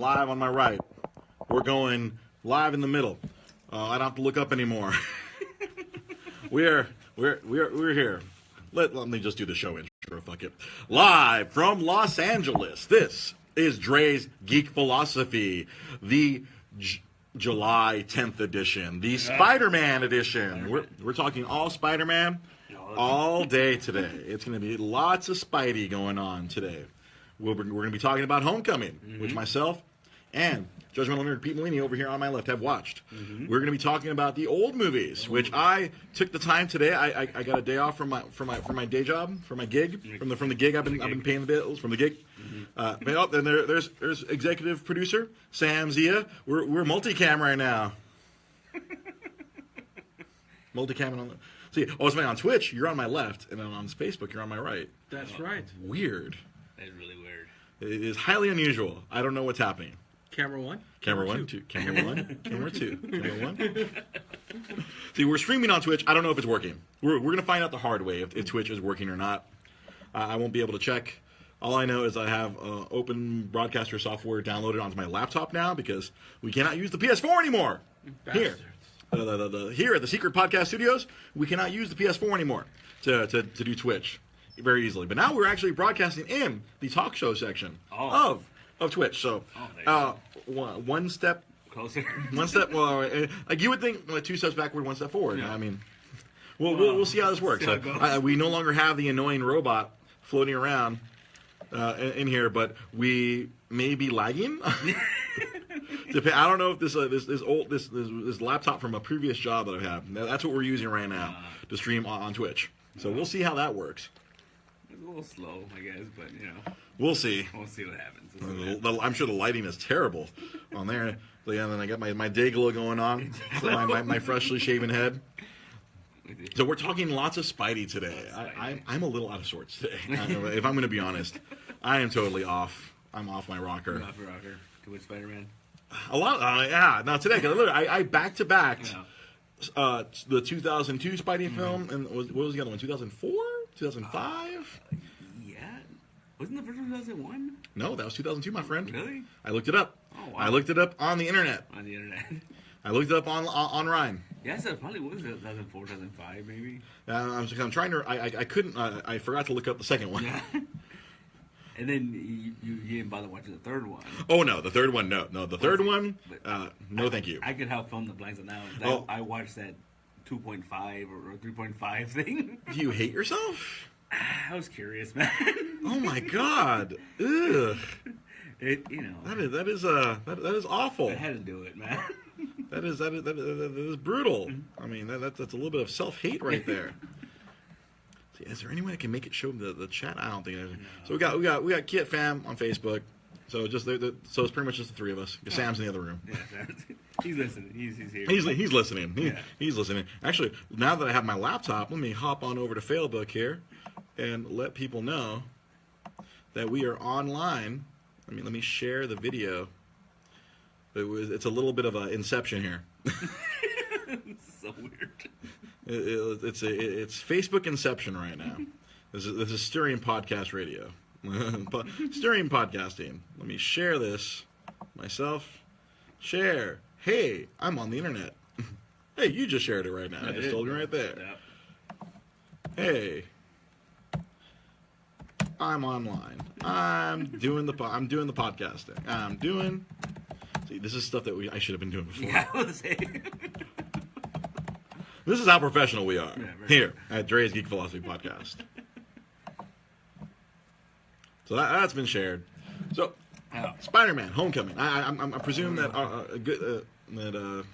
live on my right. We're going live in the middle. I don't have to look up anymore. we're here. Let me just do the show intro. Fuck it. Live from Los Angeles. This is Dre's Geek Philosophy, the July 10th edition, the Spider-Man edition. We're talking all Spider-Man all day today. It's going to be lots of Spidey going on today. We're going to be talking about Homecoming, which myself and Judgmental Nerd Pete Molini over here on my left have watched. We're going to be talking about the old movies, which I took the time today. I got a day off from my day job, from my gig, from the gig. I've been paying the bills from the gig. Then there's executive producer Sam Zia. We're multicam right now. Multicam on the. See, it's funny on Twitch. You're on my left, and then on Facebook you're on my right. That's right. Weird. That's really weird. It is highly unusual. I don't know what's happening. Camera one? Camera one, two. Camera one, camera two. Camera one. See, we're streaming on Twitch. I don't know if it's working. We're going to find out the hard way if Twitch is working or not. I won't be able to check. All I know is I have open broadcaster software downloaded onto my laptop now because we cannot use the PS4 anymore. Here. Here at the Secret Podcast Studios, we cannot use the PS4 anymore to do Twitch very easily. But now we're actually broadcasting in the talk show section of Twitch. So one step closer. One step. Well, like you would think, like 2 steps backward, 1 step forward. Yeah. I mean, we'll see how this works. We no longer have the annoying robot floating around in here, but we may be lagging. I don't know if this laptop from a previous job that I have. That's what we're using right now to stream on Twitch. So we'll see how that works. It's a little slow, I guess, but we'll see. We'll see what happens. I'm sure the lighting is terrible on there. So, yeah, and then I got my day glow going on, my freshly shaven head. So we're talking lots of Spidey today. I'm a little out of sorts today. If I'm going to be honest, I am totally off. I'm off my rocker. You're off your rocker. Too much Spider-Man. A lot. Yeah. Now today, I back to back the 2002 Spidey film, and what was the other one? 2004, 2005. Yeah. Wasn't the first one 2001? No, that was 2002, my friend. Really? I looked it up. Oh, wow. I looked it up on the internet. On the internet. I looked it up on Ryan. Yeah, so it probably was 2004, 2005, maybe. I'm trying to. I couldn't. I forgot to look up the second one. Yeah. And then you didn't bother watching the third one. Oh no, the third one, no, the third one, no, thank you. I could help fill in the blanks on that one. I watched that 2.5 or 3.5 thing. Do you hate yourself? I was curious, man. Oh my god, ugh. That is awful. I had to do it, man. That is brutal. I mean, that's a little bit of self-hate right there. Is there any way I can make it show the chat? I don't think. So we got Kit Fam on Facebook. So so it's pretty much just the three of us. Sam's in the other room. Yeah, he's listening. He's here. He's listening. He's listening. Actually, now that I have my laptop, let me hop on over to Facebook here and let people know that we are online. Let me share the video. It's a little bit of an inception here. So weird. It's Facebook Inception right now. This is Styrian Podcast Radio. Styrian Podcasting. Let me share this myself. Share. Hey, I'm on the internet. Hey, you just shared it right now. I just told you right there. Yeah. Hey, I'm online. I'm doing the podcasting. See, this is stuff that I should have been doing before. Yeah, I was saying. This is how professional we are here at Dre's Geek Philosophy Podcast. So that's been shared. So, Spider-Man: Homecoming. I presume that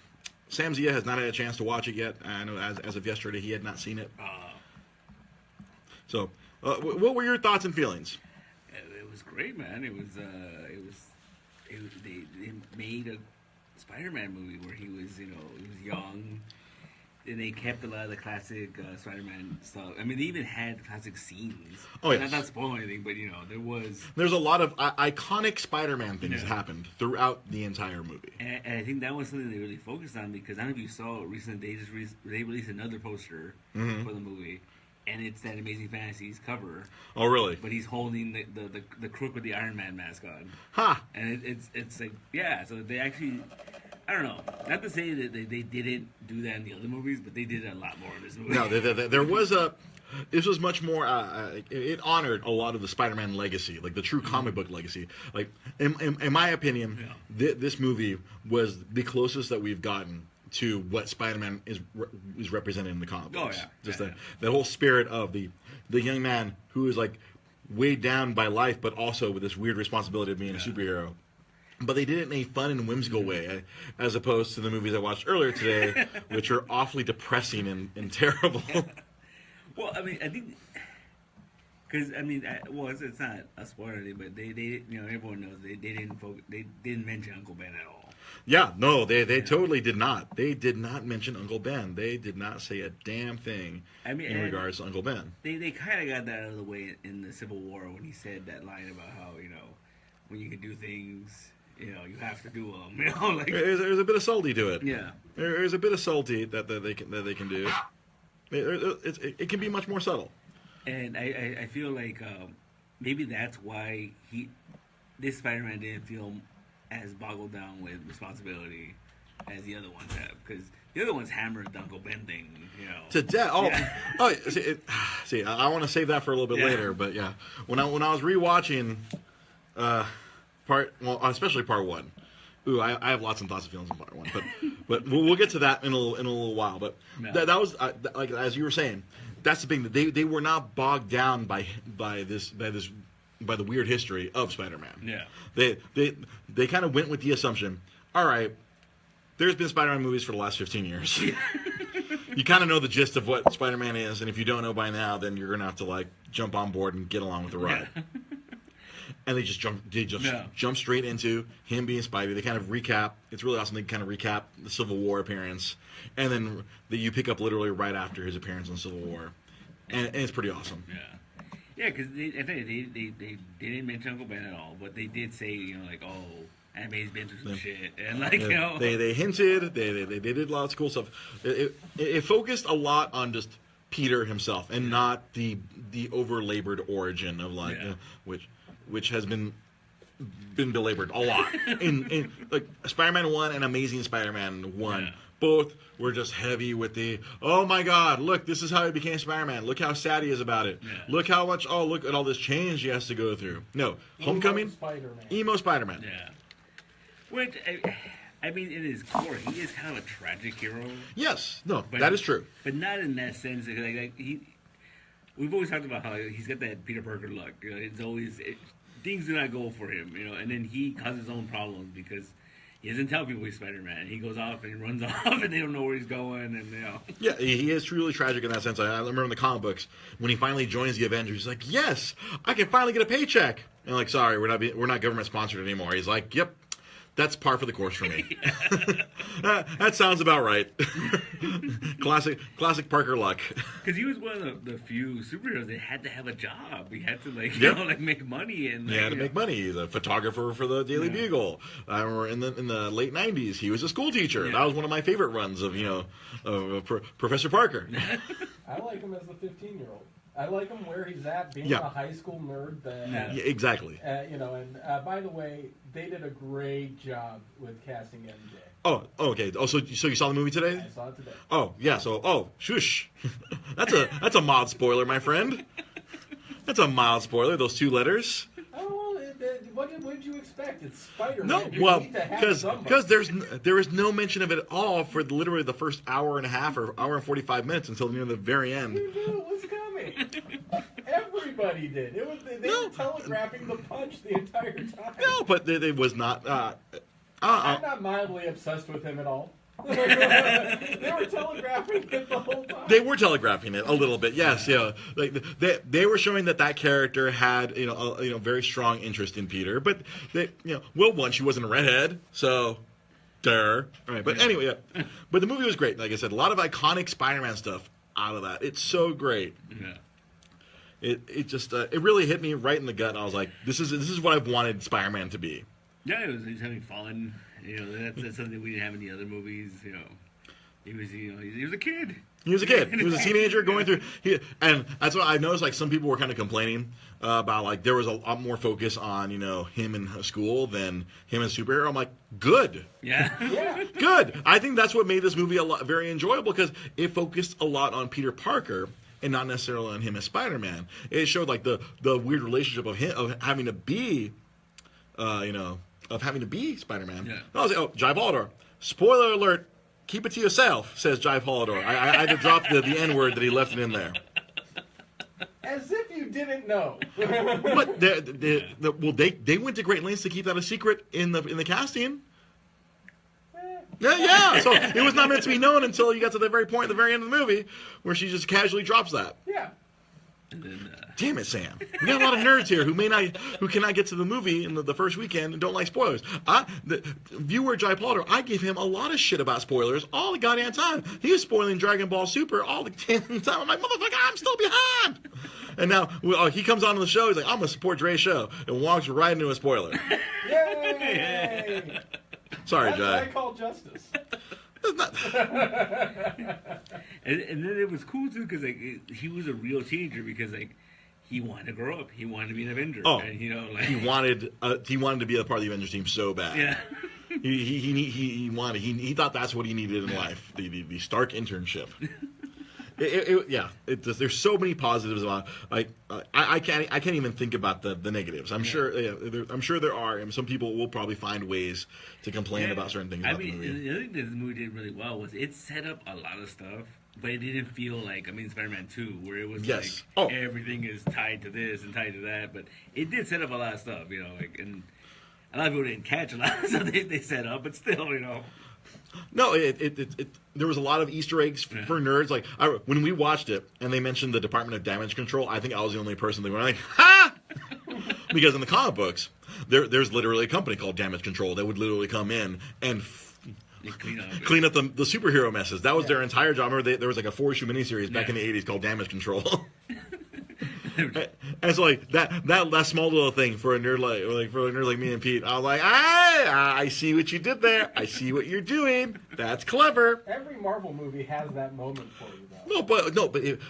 Sam Zia has not had a chance to watch it yet. I know as of yesterday he had not seen it. So, what were your thoughts and feelings? It was great, man. They made a Spider-Man movie where he was young. And they kept a lot of the classic Spider-Man stuff. I mean, they even had classic scenes. Oh, yes. Not spoiling anything, but, There's a lot of iconic Spider-Man things that happened throughout the entire movie. And I think that was something they really focused on because I don't know if you saw recently, they released another poster for the movie. and it's that Amazing Fantasies cover. Oh, really? But he's holding the crook with the Iron Man mask on. Huh. And it's like, yeah, so they actually, I don't know, not to say that they didn't do that in the other movies, but they did it a lot more in this movie. No, there was this was much more, it honored a lot of the Spider-Man legacy, like the true comic book legacy. Like, in my opinion, this movie was the closest that we've gotten to what Spider-Man is represented in the comic books. Oh, yeah. Just that whole spirit of the young man who is like weighed down by life, but also with this weird responsibility of being a superhero. But they did it in a fun and whimsical way, as opposed to the movies I watched earlier today, which are awfully depressing and terrible. Well, I mean, I think, because I mean, it's not a spoiler, but they everyone knows they didn't mention Uncle Ben at all. Yeah, no, they totally did not. They did not mention Uncle Ben. They did not say a damn thing in regards to Uncle Ben. They kind of got that out of the way in the Civil War when he said that line about how, when you can do things, you have to do them. Like there's a bit of salty to it. Yeah, there's a bit of salty that they can do. It can be much more subtle. And I feel like maybe that's why this Spider-Man didn't feel as boggled down with responsibility as the other ones have, because the other ones hammered the Uncle Ben thing, to death. Oh, yeah. See, I want to save that for a little bit later, but yeah, when I was rewatching especially part one. Ooh, I have lots of thoughts and feelings on part one, but we'll get to that in a little while. But that was like, as you were saying, that's the thing, that they were not bogged down by the weird history of Spider-Man. Yeah, they kind of went with the assumption, all right, there's been Spider-Man movies for the last 15 years. You kind of know the gist of what Spider-Man is, and if you don't know by now, then you're gonna have to like jump on board and get along with the ride. Yeah. And they just jump straight into him being Spidey. They kind of recap. It's really awesome. They kind of recap the Civil War appearance, and then you pick up literally right after his appearance in Civil War, and it's pretty awesome. Yeah, because they didn't mention Uncle Ben at all, but they did say, Aunt May's been through some shit, and they hinted. They did lots of cool stuff. It focused a lot on just Peter himself, and not the over-labored origin of which has been belabored a lot in like Spider-Man 1 and Amazing Spider-Man 1. Yeah. Both were just heavy with the, oh my God, look, this is how he became Spider-Man. Look how sad he is about it. Yeah. Look how much, look at all this change he has to go through. No, Homecoming, Emo Spider-Man. Yeah. Which, I mean, in his core, he is kind of a tragic hero. Yes, no, that is true. But not in that sense. We've always talked about how he's got that Peter Parker luck. It's always things do not go for him, and then he causes his own problems because he doesn't tell people he's Spider-Man. He goes off and he runs off, and they don't know where he's going, and Yeah, he is truly tragic in that sense. I remember in the comic books when he finally joins the Avengers, he's like, "Yes, I can finally get a paycheck." And like, sorry, we're not government sponsored anymore. He's like, "Yep. That's par for the course for me." That sounds about right. Classic Parker luck. Because he was one of the few superheroes that had to have a job. He had to make money, and he had to make money. He's a photographer for the Daily Bugle. I remember in the late '90s, he was a school teacher. Yeah. That was one of my favorite runs of Professor Parker. I like him as the 15-year-old. I like him where he's at, being a high school nerd. Exactly. And by the way, they did a great job with casting MJ. Oh, okay. Oh, so you saw the movie today? I saw it today. Oh, yeah. So, shush. That's a mild spoiler, my friend. That's a mild spoiler. Those two letters. Oh, what did you expect? It's Spider-Man. No, because there is no mention of it at all for literally the first hour and a half or hour and 45 minutes until near the very end. You knew it was coming. Everybody did. They were telegraphing the punch the entire time. No, but it was not. I'm not mildly obsessed with him at all. They were telegraphing it the whole time. They were telegraphing it a little bit, yes, yeah. Like they were showing that character had very strong interest in Peter, but she wasn't a redhead, so there. All right, but anyway, yeah. But the movie was great. Like I said, a lot of iconic Spider-Man stuff out of that. It's so great. Yeah. It just it really hit me right in the gut. And I was like, this is what I've wanted Spider-Man to be. Yeah, he was having fun. That's something we didn't have in the other movies. He was a kid. He was a kid. He was a teenager going through. And that's what I noticed. Like some people were kind of complaining about like there was a lot more focus on him in school than him as superhero. I'm like, good. Yeah. Good. I think that's what made this movie very enjoyable because it focused a lot on Peter Parker and not necessarily on him as Spider-Man. It showed like the weird relationship of him of having to be, of having to be Spider-Man. Yeah. I was like, oh, Jai Polidor. Spoiler alert. Keep it to yourself, says Jai Polidor. I had to drop the N-word that he left it in there. As if you didn't know. But they went to great lengths to keep that a secret in the casting. Yeah. So it was not meant to be known until you got to the very point at the very end of the movie where she just casually drops that. Yeah. And then, Damn it, Sam. We got a lot of nerds here who cannot get to the movie in the first weekend and don't like spoilers. The viewer Jai Polidor, I give him a lot of shit about spoilers all the goddamn time. He was spoiling Dragon Ball Super all the damn time. I'm like, motherfucker, I'm still behind. And now he comes on the show. He's like, I'm gonna support Dre's show, and walks right into a spoiler. Yay! Sorry, That's Jai. what I call justice. and then it was cool too because like he was a real teenager because like he wanted to grow up. He wanted to be an Avenger. Oh, and, he wanted to be a part of the Avengers team so bad. Yeah. He thought that's what he needed in life. The Stark internship. There's so many positives about like I can't even think about the negatives. I'm sure there are, and some people will probably find ways to complain about certain things. About the movie. The other thing this movie did really well was it set up a lot of stuff, but it didn't feel like Spider-Man 2, where it was like everything is tied to this and tied to that. But it did set up a lot of stuff, and a lot of people didn't catch a lot of stuff they set up, but still, No, there was a lot of Easter eggs for nerds. Like when we watched it and they mentioned the Department of Damage Control, I think I was the only person that went like, ha! Because in the comic books, there's literally a company called Damage Control that would literally come in and clean up the superhero messes. That was their entire job. I remember there was like a 4-issue miniseries back in the 80s called Damage Control. And so like that small little thing for a nerd like me and Pete, I was like, I see what you did there. I see what you're doing. That's clever. Every Marvel movie has that moment for you, though.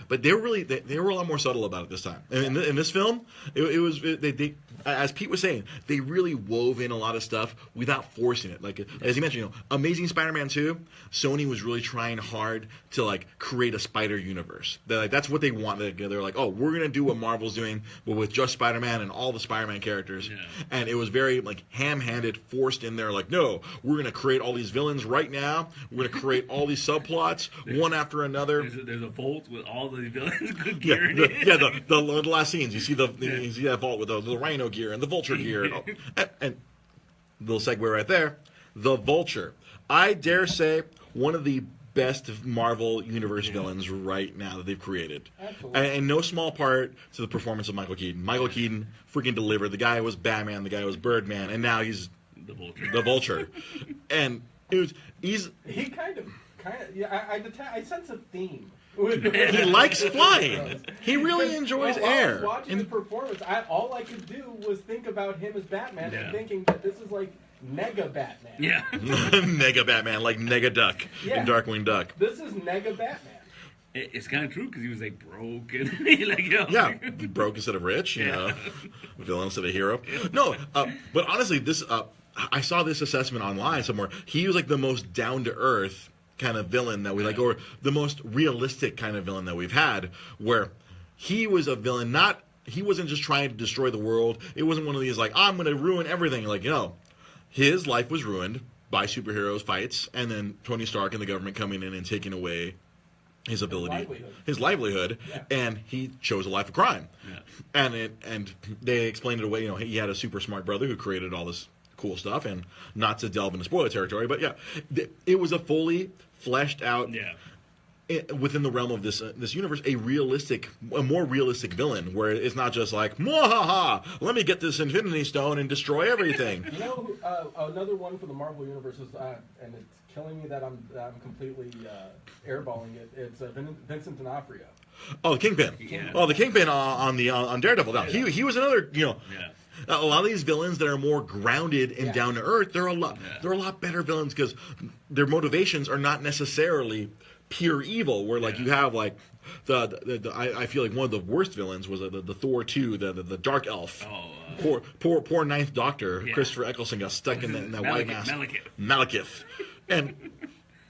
But they were a lot more subtle about it this time. And in this film, it was they as Pete was saying, they really wove in a lot of stuff without forcing it. Like as you mentioned, Amazing Spider-Man 2, Sony was really trying hard to like create a Spider universe. That's what they want. They're like, oh, we're gonna do what Marvel's doing, but with just Spider-Man and all the Spider-Man characters. Yeah. And it was very like ham-handed, forced in there. Like, no, we're gonna create all these villains right now. We're gonna create all these subplots one after another. There's a vault with all the villains good gear in it. The last scenes, you see you see that vault with the Rhino gear and the Vulture gear, and little segue right there. The Vulture, I dare say, one of the best Marvel Universe villains right now that they've created. Absolutely. And no small part to the performance of Michael Keaton. Michael Keaton freaking delivered. The guy was Batman, the guy was Birdman, and now he's the Vulture. And he kind of I sense a theme. He likes flying. He really enjoys air. I was watching the performance, all I could do was think about him as Batman and thinking that this is like Nega Batman. Yeah. Nega Batman, like Nega Duck in Darkwing Duck. This is Nega Batman. It's kind of true because he was like broke and like, broke instead of rich, you know, villain instead of hero. No, but honestly, this I saw this assessment online somewhere. He was like the most down to earth kind of villain that we like, or the most realistic kind of villain that we've had, where he was a villain. He wasn't just trying to destroy the world. It wasn't one of these like, I'm going to ruin everything. Like, his life was ruined by superheroes fights, and then Tony Stark and the government coming in and taking away his ability, his livelihood, and he chose a life of crime. Yeah. And they explained it away. He had a super smart brother who created all this cool stuff, and not to delve into spoiler territory, but it was a fully fleshed out, within the realm of this universe, a more realistic villain, where it's not just like, mwahaha, let me get this Infinity Stone and destroy everything. Another one for the Marvel universe is, and it's killing me that I'm completely airballing it. It's Vincent D'Onofrio. Oh, the Kingpin. Yeah. Oh, the Kingpin on Daredevil. Now, he was another, a lot of these villains that are more grounded and down to earth, they're a lot better villains because their motivations are not necessarily pure evil, where like you have like I feel like one of the worst villains was the Thor 2, the Dark Elf. Poor Ninth Doctor, Christopher Eccleston got stuck in that white mask. Malekith. And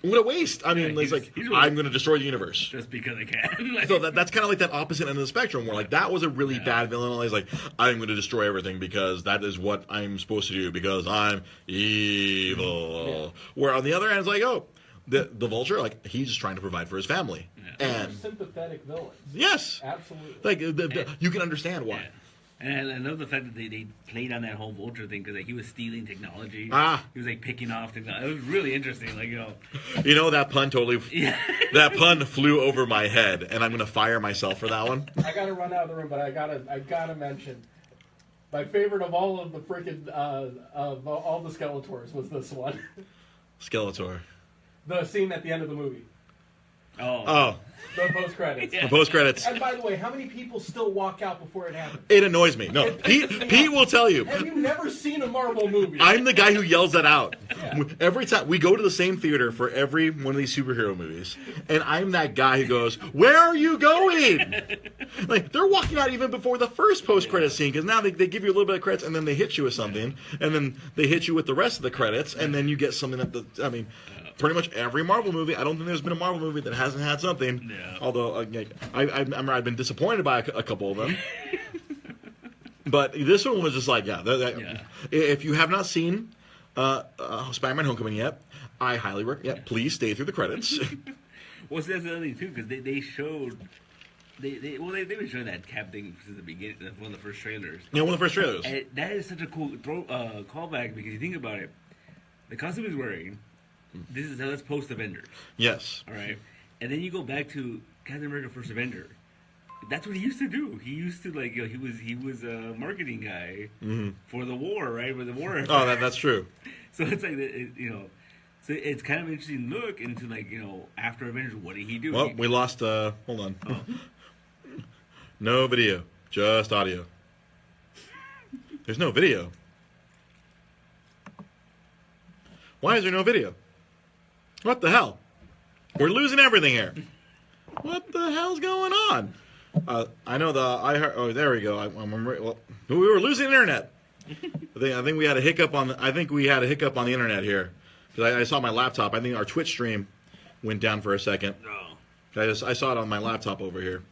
what a waste. I mean, it's like, I'm going to destroy the universe. Just because I can. So that's kind of like that opposite end of the spectrum, where like that was a really bad villain. He's like, I'm going to destroy everything because that is what I'm supposed to do because I'm evil. Where on the other hand, it's like, oh, the Vulture, like, he's just trying to provide for his family. And sympathetic villains. Yes. Absolutely. Like, you can understand why. Yeah. And I love the fact that they played on that whole Vulture thing because like, he was stealing technology. He was like picking off technology. It was really interesting. Like, you know, that pun totally. That pun flew over my head, and I'm gonna fire myself for that one. I gotta run out of the room, but I gotta mention my favorite of all of the freaking of all the Skeletors was this one. Skeletor. The scene at the end of the movie. Oh. The post credits. The post credits. And by the way, how many people still walk out before it happens? It annoys me. No, Pete will tell you. Have you never seen a Marvel movie? I'm the guy who yells that out. Yeah. Every time we go to the same theater for every one of these superhero movies, and I'm that guy who goes, "Where are you going?" Like, they're walking out even before the first post-credit scene, because now they give you a little bit of credits, and then they hit you with something, and then they hit you with the rest of the credits, and then you get something that pretty much every Marvel movie. I don't think there's been a Marvel movie that hasn't had something. Yeah. Although I've been disappointed by a couple of them. But this one was just like, if you have not seen Spider-Man: Homecoming yet, I highly recommend. Yeah, please stay through the credits. Well, see, that's the other thing too, because they showed. They've been showing that Cap thing since the beginning. That's one of the first trailers. Yeah, one of the first trailers. And that is such a cool callback because you think about it, the costume he's wearing. That's post Avengers. Yes. All right, and then you go back to Captain America: First Avenger. That's what he used to do. He used to he was a marketing guy for the war, right? With the war. Oh, that's true. So it's like so it's kind of an interesting look into after Avengers, what did he do? Well, we lost. Hold on. Oh. No video, just audio. There's no video. Why is there no video? What the hell? We're losing everything here. What the hell's going on? I know Oh, there we go. We were losing internet. I think we had a hiccup on. The internet here because I saw my laptop. I think our Twitch stream went down for a second. I saw it on my laptop over here.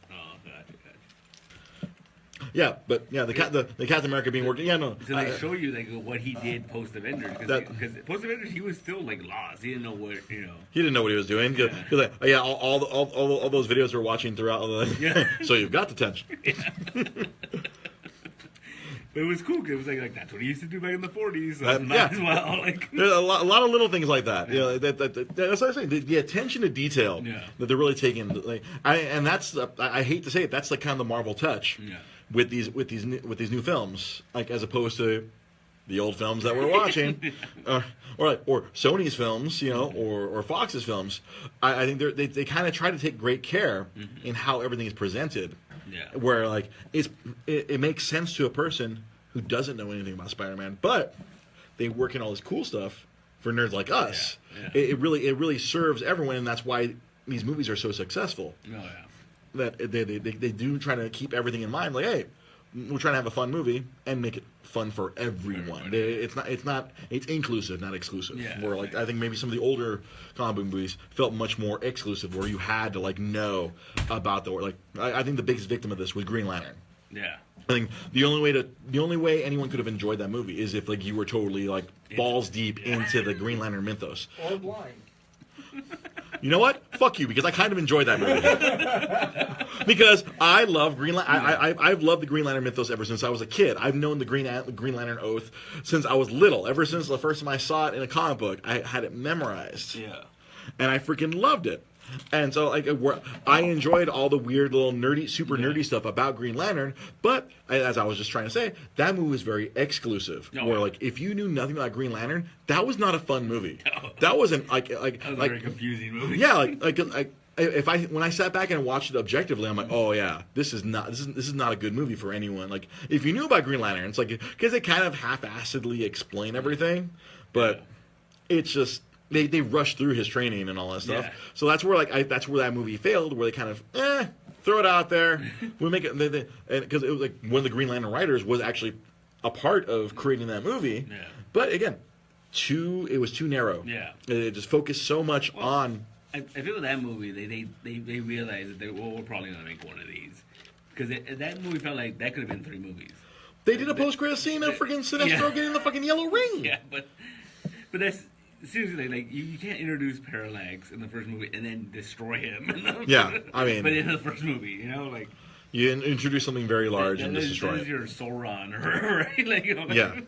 Yeah, but the Captain America being worked. Yeah, no. So they show you what he did post Avengers because post Avengers he was still lost. He didn't know what He didn't know what he was doing. All those videos we're watching throughout. So you've got the tension. But it was cool because it was like that's what he used to do back in the 40s. So might as well. There's a lot of little things like that. Yeah. That's what I'm saying. The attention to detail that they're really taking. I hate to say it. That's kind of the Marvel touch. Yeah. With these new films, as opposed to the old films that we're watching, or Sony's films, or Fox's films. I think they kind of try to take great care in how everything is presented. Yeah. Where it makes sense to a person who doesn't know anything about Spider-Man, but they work in all this cool stuff for nerds like us. Yeah. Yeah. It really serves everyone, and that's why these movies are so successful. Oh yeah. That they do try to keep everything in mind. Like, hey, we're trying to have a fun movie and make it fun for everyone. It's inclusive, not exclusive. Yeah, where I think maybe some of the older comic book movies felt much more exclusive, where you had to know about the I think the biggest victim of this was Green Lantern. Yeah. I think the only way anyone could have enjoyed that movie is if you were totally balls deep into the Green Lantern mythos. Or blind. You know what? Fuck you, because I kind of enjoyed that movie. Because I love Green Lantern. I've loved the Green Lantern mythos ever since I was a kid. I've known the Green Lantern oath since I was little. Ever since the first time I saw it in a comic book, I had it memorized. Yeah. And I freaking loved it. And so I enjoyed all the weird little nerdy stuff about Green Lantern, but as I was just trying to say, that movie was very exclusive. Oh, where if you knew nothing about Green Lantern, that was not a fun movie. No. That wasn't that was a very confusing movie. Yeah, when I sat back and watched it objectively, I'm like, oh yeah, this is not a good movie for anyone. If you knew about Green Lantern, it's because they kind of half-assedly explain everything, but it's just. they rushed through his training and all that stuff. Yeah. So that's where that's where that movie failed, where they kind of throw it out there. We make it because it was like one of the Green Lantern writers was actually a part of creating that movie. Yeah. But again, it was too narrow. Yeah. It just focused so much on. I feel that movie they realized that we're probably gonna make one of these because that movie felt like that could have been 3 movies. They did a post-credit scene of freaking Sinestro getting the fucking yellow ring. Yeah, but that's seriously like you can't introduce Parallax in the first movie and then destroy him. Yeah, I mean, but in the first movie, like you introduce something very large and just destroy that is it. your Sauron, right? Like, Yeah.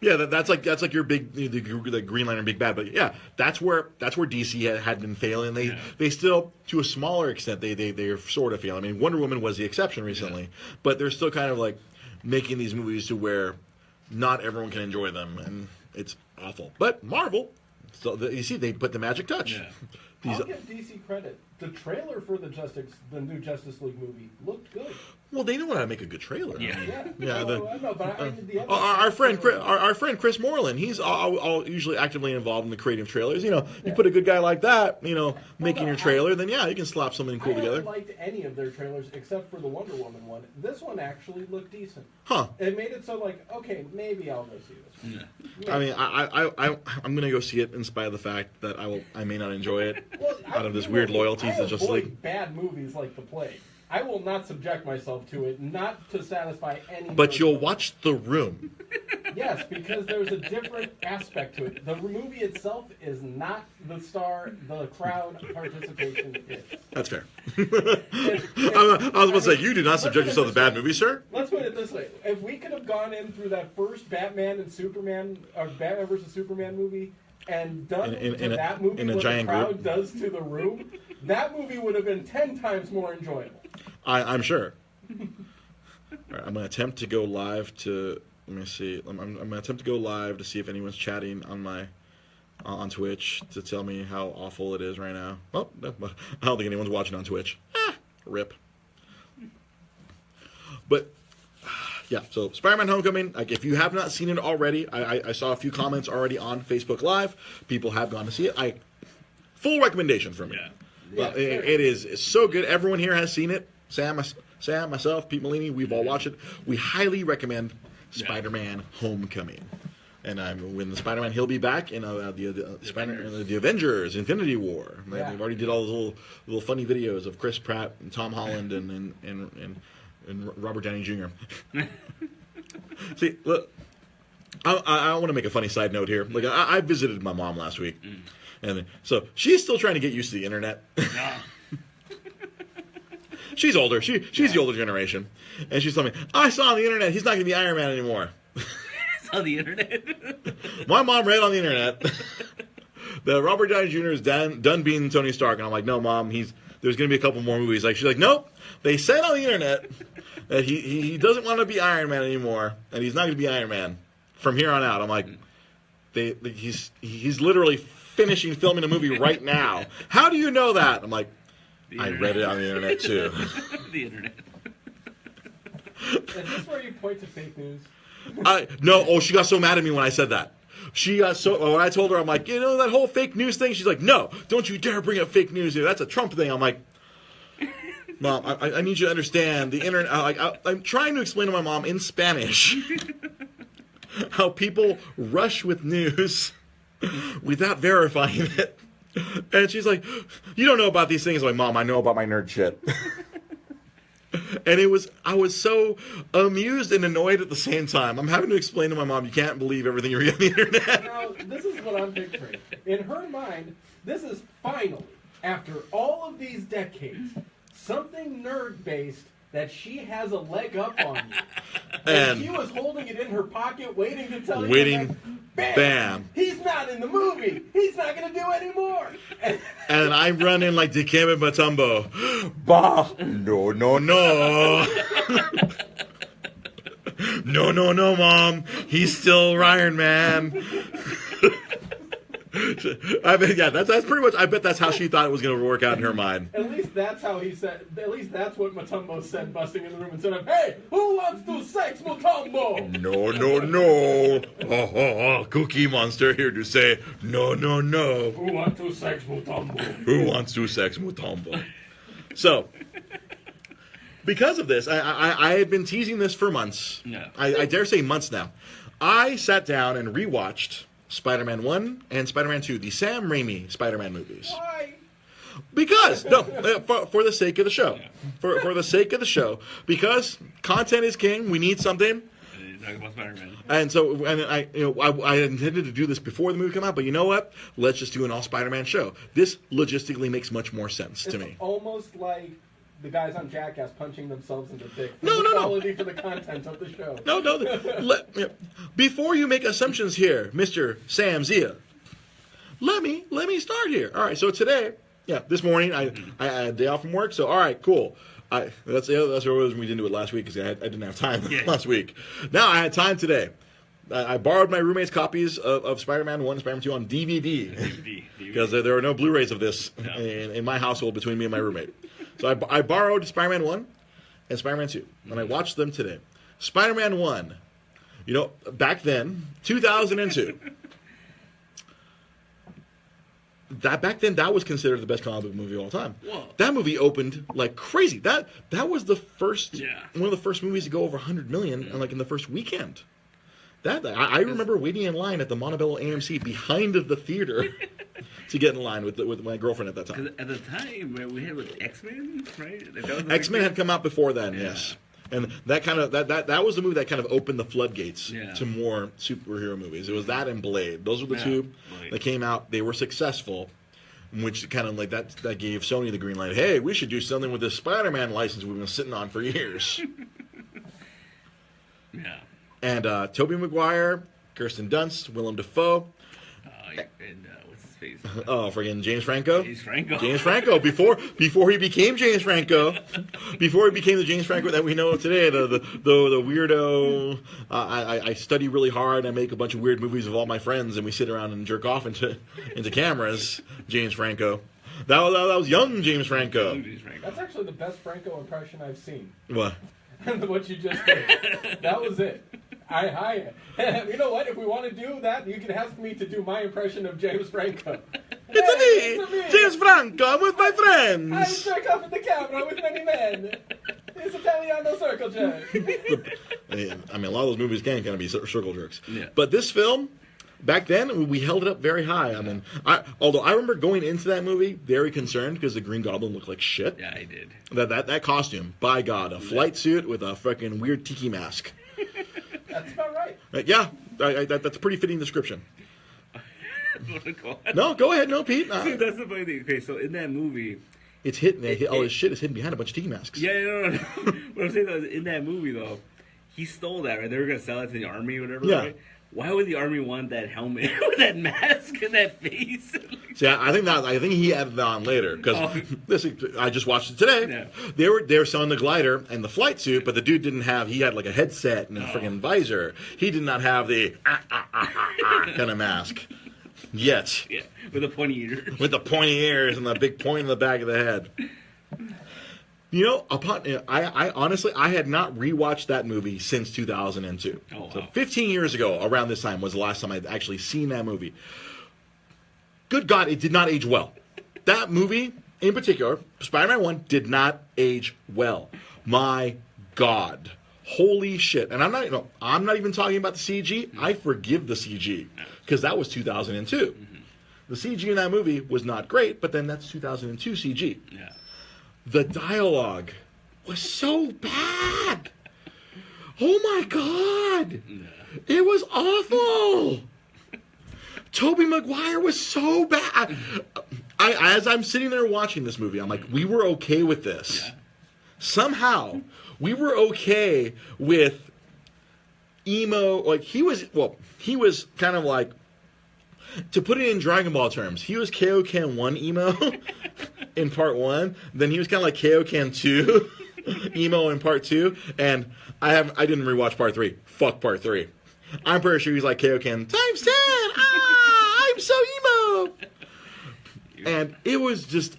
Yeah, that's like your big the Green Lantern big bad, but yeah, that's where DC had been failing. They still, to a smaller extent, they're sort of failing. I mean, Wonder Woman was the exception recently, but they're still kind of like making these movies to where not everyone can enjoy them, and it's awful. But Marvel, so you see, they put the magic touch. Yeah. I'll give DC credit. The trailer for the new Justice League movie looked good. Well, they know how to make a good trailer. Yeah. Yeah. Yeah, I know, but our friend Chris Moreland, he's all usually actively involved in the creative trailers. You put a good guy like that, making your trailer, then you can slap something cool together. I haven't liked any of their trailers except for the Wonder Woman one. This one actually looked decent. Huh. It made it so like, okay, maybe I'll go see this one. Yeah. I mean, I'm gonna go see it in spite of the fact that I may not enjoy it out of this weird loyalty to Justice League. Bad movies like The Plague. I will not subject myself to it, not to satisfy any. But you'll watch The Room. Yes, because there's a different aspect to it. The movie itself is not the star. The crowd participation is. That's fair. I was about to say, you do not subject yourself to bad movies, sir. Let's put it this way: if we could have gone in through that first Batman and Superman, or Batman versus Superman movie, and done that movie in a what giant the crowd group. does to The Room, that movie would have been 10 times more enjoyable. I'm sure. All right, I'm gonna attempt to go live to. Let me see. I'm gonna attempt to go live to see if anyone's chatting on Twitch to tell me how awful it is right now. Oh, no, I don't think anyone's watching on Twitch. Rip. But yeah, so Spider-Man: Homecoming. Like, if you have not seen it already, I saw a few comments already on Facebook Live. People have gone to see it. Full recommendation from me. Yeah. Well, it is so good. Everyone here has seen it. Sam, myself, Pete Molini, we've all watched it. We highly recommend Spider-Man: Homecoming. And when the Spider-Man, he'll be back in the Avengers: Infinity War. Yeah. We've already did all those little funny videos of Chris Pratt and Tom Holland and Robert Downey Jr. See, look, I want to make a funny side note here. Like, I visited my mom last week, and so she's still trying to get used to the internet. She's older. She's the older generation, and she's telling me, I saw on the internet he's not going to be Iron Man anymore. On the internet. My mom read on the internet that Robert Downey Jr. is done being Tony Stark, and I'm like, no, Mom, there's going to be a couple more movies. Like, she's like, nope. They said on the internet that he doesn't want to be Iron Man anymore, and he's not going to be Iron Man from here on out. I'm like, he's literally finishing filming a movie right now. How do you know that? I'm like, I read it on the internet too. The internet. Is this where you point to fake news? No. Oh, she got so mad at me when I said that. She got so when I told her, I'm like, that whole fake news thing. She's like, no, don't you dare bring up fake news here. That's a Trump thing. I'm like, Mom, I need you to understand the internet. I'm trying to explain to my mom in Spanish how people rush with news without verifying it. And she's like, you don't know about these things. I'm like, Mom, I know about my nerd shit. And I was so amused and annoyed at the same time. I'm having to explain to my mom, you can't believe everything you read on the internet. Now, this is what I'm picturing. In her mind, this is finally, after all of these decades, something nerd-based that she has a leg up on you. And she was holding it in her pocket, waiting to tell you. Bam. He's not in the movie. He's not going to do any more. And I run in like Dikembe Mutombo. Bah. No. No, Mom. He's still Iron Man. I mean, yeah, that's pretty much. I bet that's how she thought it was going to work out in her mind. At least that's how he said. At least that's what Mutombo said, busting in the room instead of, "Hey, who wants to sex Mutombo?" No, no, no. Cookie Monster here to say no, no, no. Who wants to sex Mutombo? Who wants to sex Mutombo? So, because of this, I had been teasing this for months. Yeah. I dare say months now. I sat down and rewatched Spider-Man 1 and Spider-Man 2, the Sam Raimi Spider-Man movies. Why? Because, no, for the sake of the show. For the sake of the show. Because content is king, we need something. Talk about Spider-Man. And so, I intended to do this before the movie came out, but you know what? Let's just do an all Spider-Man show. This logistically makes much more sense to me. It's almost like the guys on Jackass punching themselves in the dick. No. Quality for the content of the show. No. Before you make assumptions here, Mr. Sam Zia, let me start here. All right, so today, this morning, I had a day off from work, so all right, cool. That's the reason we didn't do it last week, because I didn't have time last week. Now I had time today. I borrowed my roommate's copies of Spider-Man 1 and Spider-Man 2 on DVD. Because there are no Blu-rays of this in my household between me and my roommate. So I borrowed Spider-Man 1 and Spider-Man 2, and I watched them today. Spider-Man 1, back then, 2002. Back then, that was considered the best comic book movie of all time. Whoa. That movie opened like crazy. That was the first one of the first movies to go over 100 million, in the first weekend. I remember waiting in line at the Montebello AMC behind the theater to get in line with my girlfriend at that time. At the time, we had with X-Men, right? X-Men had come out right then, yes. And that was the movie that kind of opened the floodgates to more superhero movies. It was that and Blade. Those were the two that came out. They were successful, which kind of that gave Sony the green light. Hey, we should do something with this Spider-Man license we've been sitting on for years. Yeah. And Tobey Maguire, Kirsten Dunst, Willem Dafoe. And what's his face? Oh, friggin' James Franco. James Franco. Before he became James Franco, before he became the James Franco that we know today, the weirdo. I study really hard. I make a bunch of weird movies of all my friends, and we sit around and jerk off into cameras. James Franco. That was young James Franco. That's actually the best Franco impression I've seen. What? What you just did. That was it. You know what? If we want to do that, you can ask me to do my impression of James Franco. It's me, James Franco. I'm with my friends. I jerk off at the camera with many men. It's Italiano circle jerk. I mean, a lot of those movies can kind of be circle jerks. Yeah. But this film, back then, we held it up very high. I mean, although I remember going into that movie very concerned because the Green Goblin looked like shit. Yeah, I did. That costume, by God, a flight suit with a fucking weird tiki mask. That's about right. Yeah, that's a pretty fitting description. No, go ahead. No, Pete. See, that's the funny thing. Okay, so in that movie, it's hidden. All his shit is hidden behind a bunch of tiki masks. Yeah, no. What I'm saying though, is in that movie though, he stole that, right? They were gonna sell it to the army or whatever. Yeah. Right? Why would the army want that helmet with that mask and that face? See, I think he added that on later because I just watched it today. Yeah. They were selling the glider and the flight suit, but the dude didn't have. He had like a headset and a friggin' visor. He did not have the kind of mask yet. Yeah, with the pointy ears. With the pointy ears and the big point in the back of the head. I honestly had not rewatched that movie since 2002. Oh, wow. So 15 years ago, around this time, was the last time I'd actually seen that movie. Good God, it did not age well. That movie, in particular, Spider-Man 1, did not age well. My God. Holy shit. And I'm not even talking about the CG. I forgive the CG, because that was 2002. Mm-hmm. The CG in that movie was not great, but then that's 2002 CG. Yeah. The dialogue was so bad. Oh my God. It was awful. Tobey Maguire was so bad. As I'm sitting there watching this movie, I'm like, we were okay with this. Yeah. Somehow, we were okay with emo. Like, he was kind of like, to put it in Dragon Ball terms, he was Kaioken 1 emo in part 1. Then he was kind of like Kaioken 2 emo in part 2. And I didn't rewatch part 3. Fuck part 3. I'm pretty sure he's like Kaioken times 10. I'm so Franco. And it was just,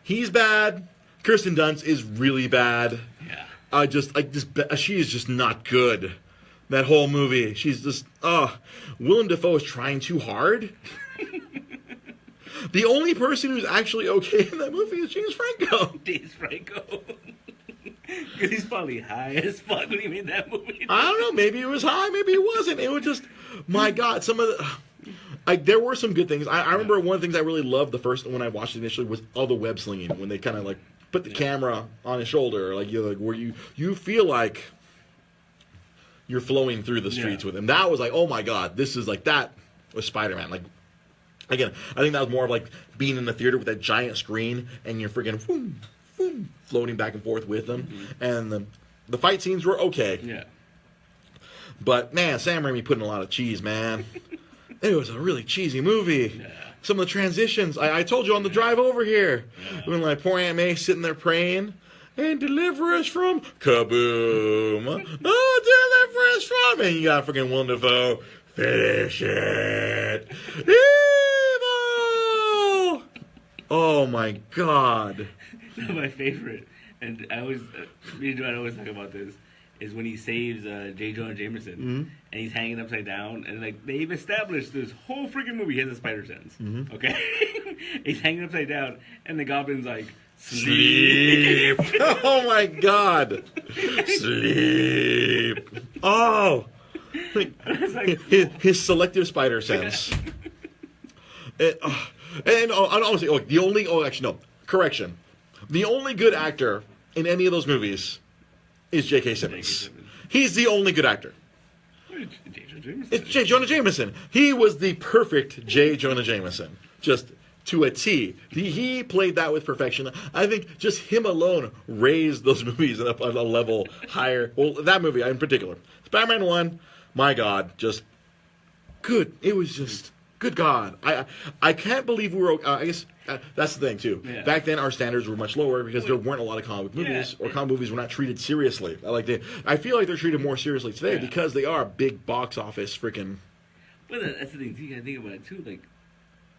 he's bad. Kirsten Dunst is really bad. Yeah. She is just not good. That whole movie, she's just, Willem Dafoe is trying too hard. The only person who's actually okay in that movie is James Franco. James Franco. Because he's probably high as fuck when he made that movie. I don't know, maybe it was high, maybe it wasn't. It was just, my God, some of the... there were some good things. I remember one of the things I really loved the first when I watched it initially was all the web slinging, when they kind of like put the camera on his shoulder, like where you feel like you're flowing through the streets with him. That was like, oh my God, this is like, that was Spider-Man. Like, again, I think that was more of like being in the theater with that giant screen and you're freaking boom, boom, floating back and forth with them. Mm-hmm. And the fight scenes were okay. Yeah. But man, Sam Raimi put in a lot of cheese, man. It was a really cheesy movie. Yeah. Some of the transitions, I told you on the drive over here, when like poor Aunt May sitting there praying, and deliver us from kaboom. Oh, deliver us from, and you got freaking Willem Dafoe. Finish it. Evil. Oh my God. My favorite, and I always, me and Joanne always talk about this, is when he saves J. Jonah Jameson, and he's hanging upside down, and like they've established this whole freaking movie he has a spider sense. Mm-hmm. Okay, he's hanging upside down, and the goblin's like, sleep. Oh my God, sleep. Oh, like, his selective spider sense. Honestly, the only correction, the only good actor in any of those movies is J.K. Simmons. He's the only good actor. It's J. Jonah Jameson. He was the perfect J. Jonah Jameson. Just to a T. He played that with perfection. I think just him alone raised those movies up a level higher. Well, that movie in particular. Spider-Man 1, my God, just good. It was just... Good God. I can't believe we were... I guess that's the thing, too. Yeah. Back then, our standards were much lower because there weren't a lot of comic book movies, or comic movies were not treated seriously. I feel like they're treated more seriously today because they are big box office freaking... Well, that's the thing, too. You gotta think about it, too. Like,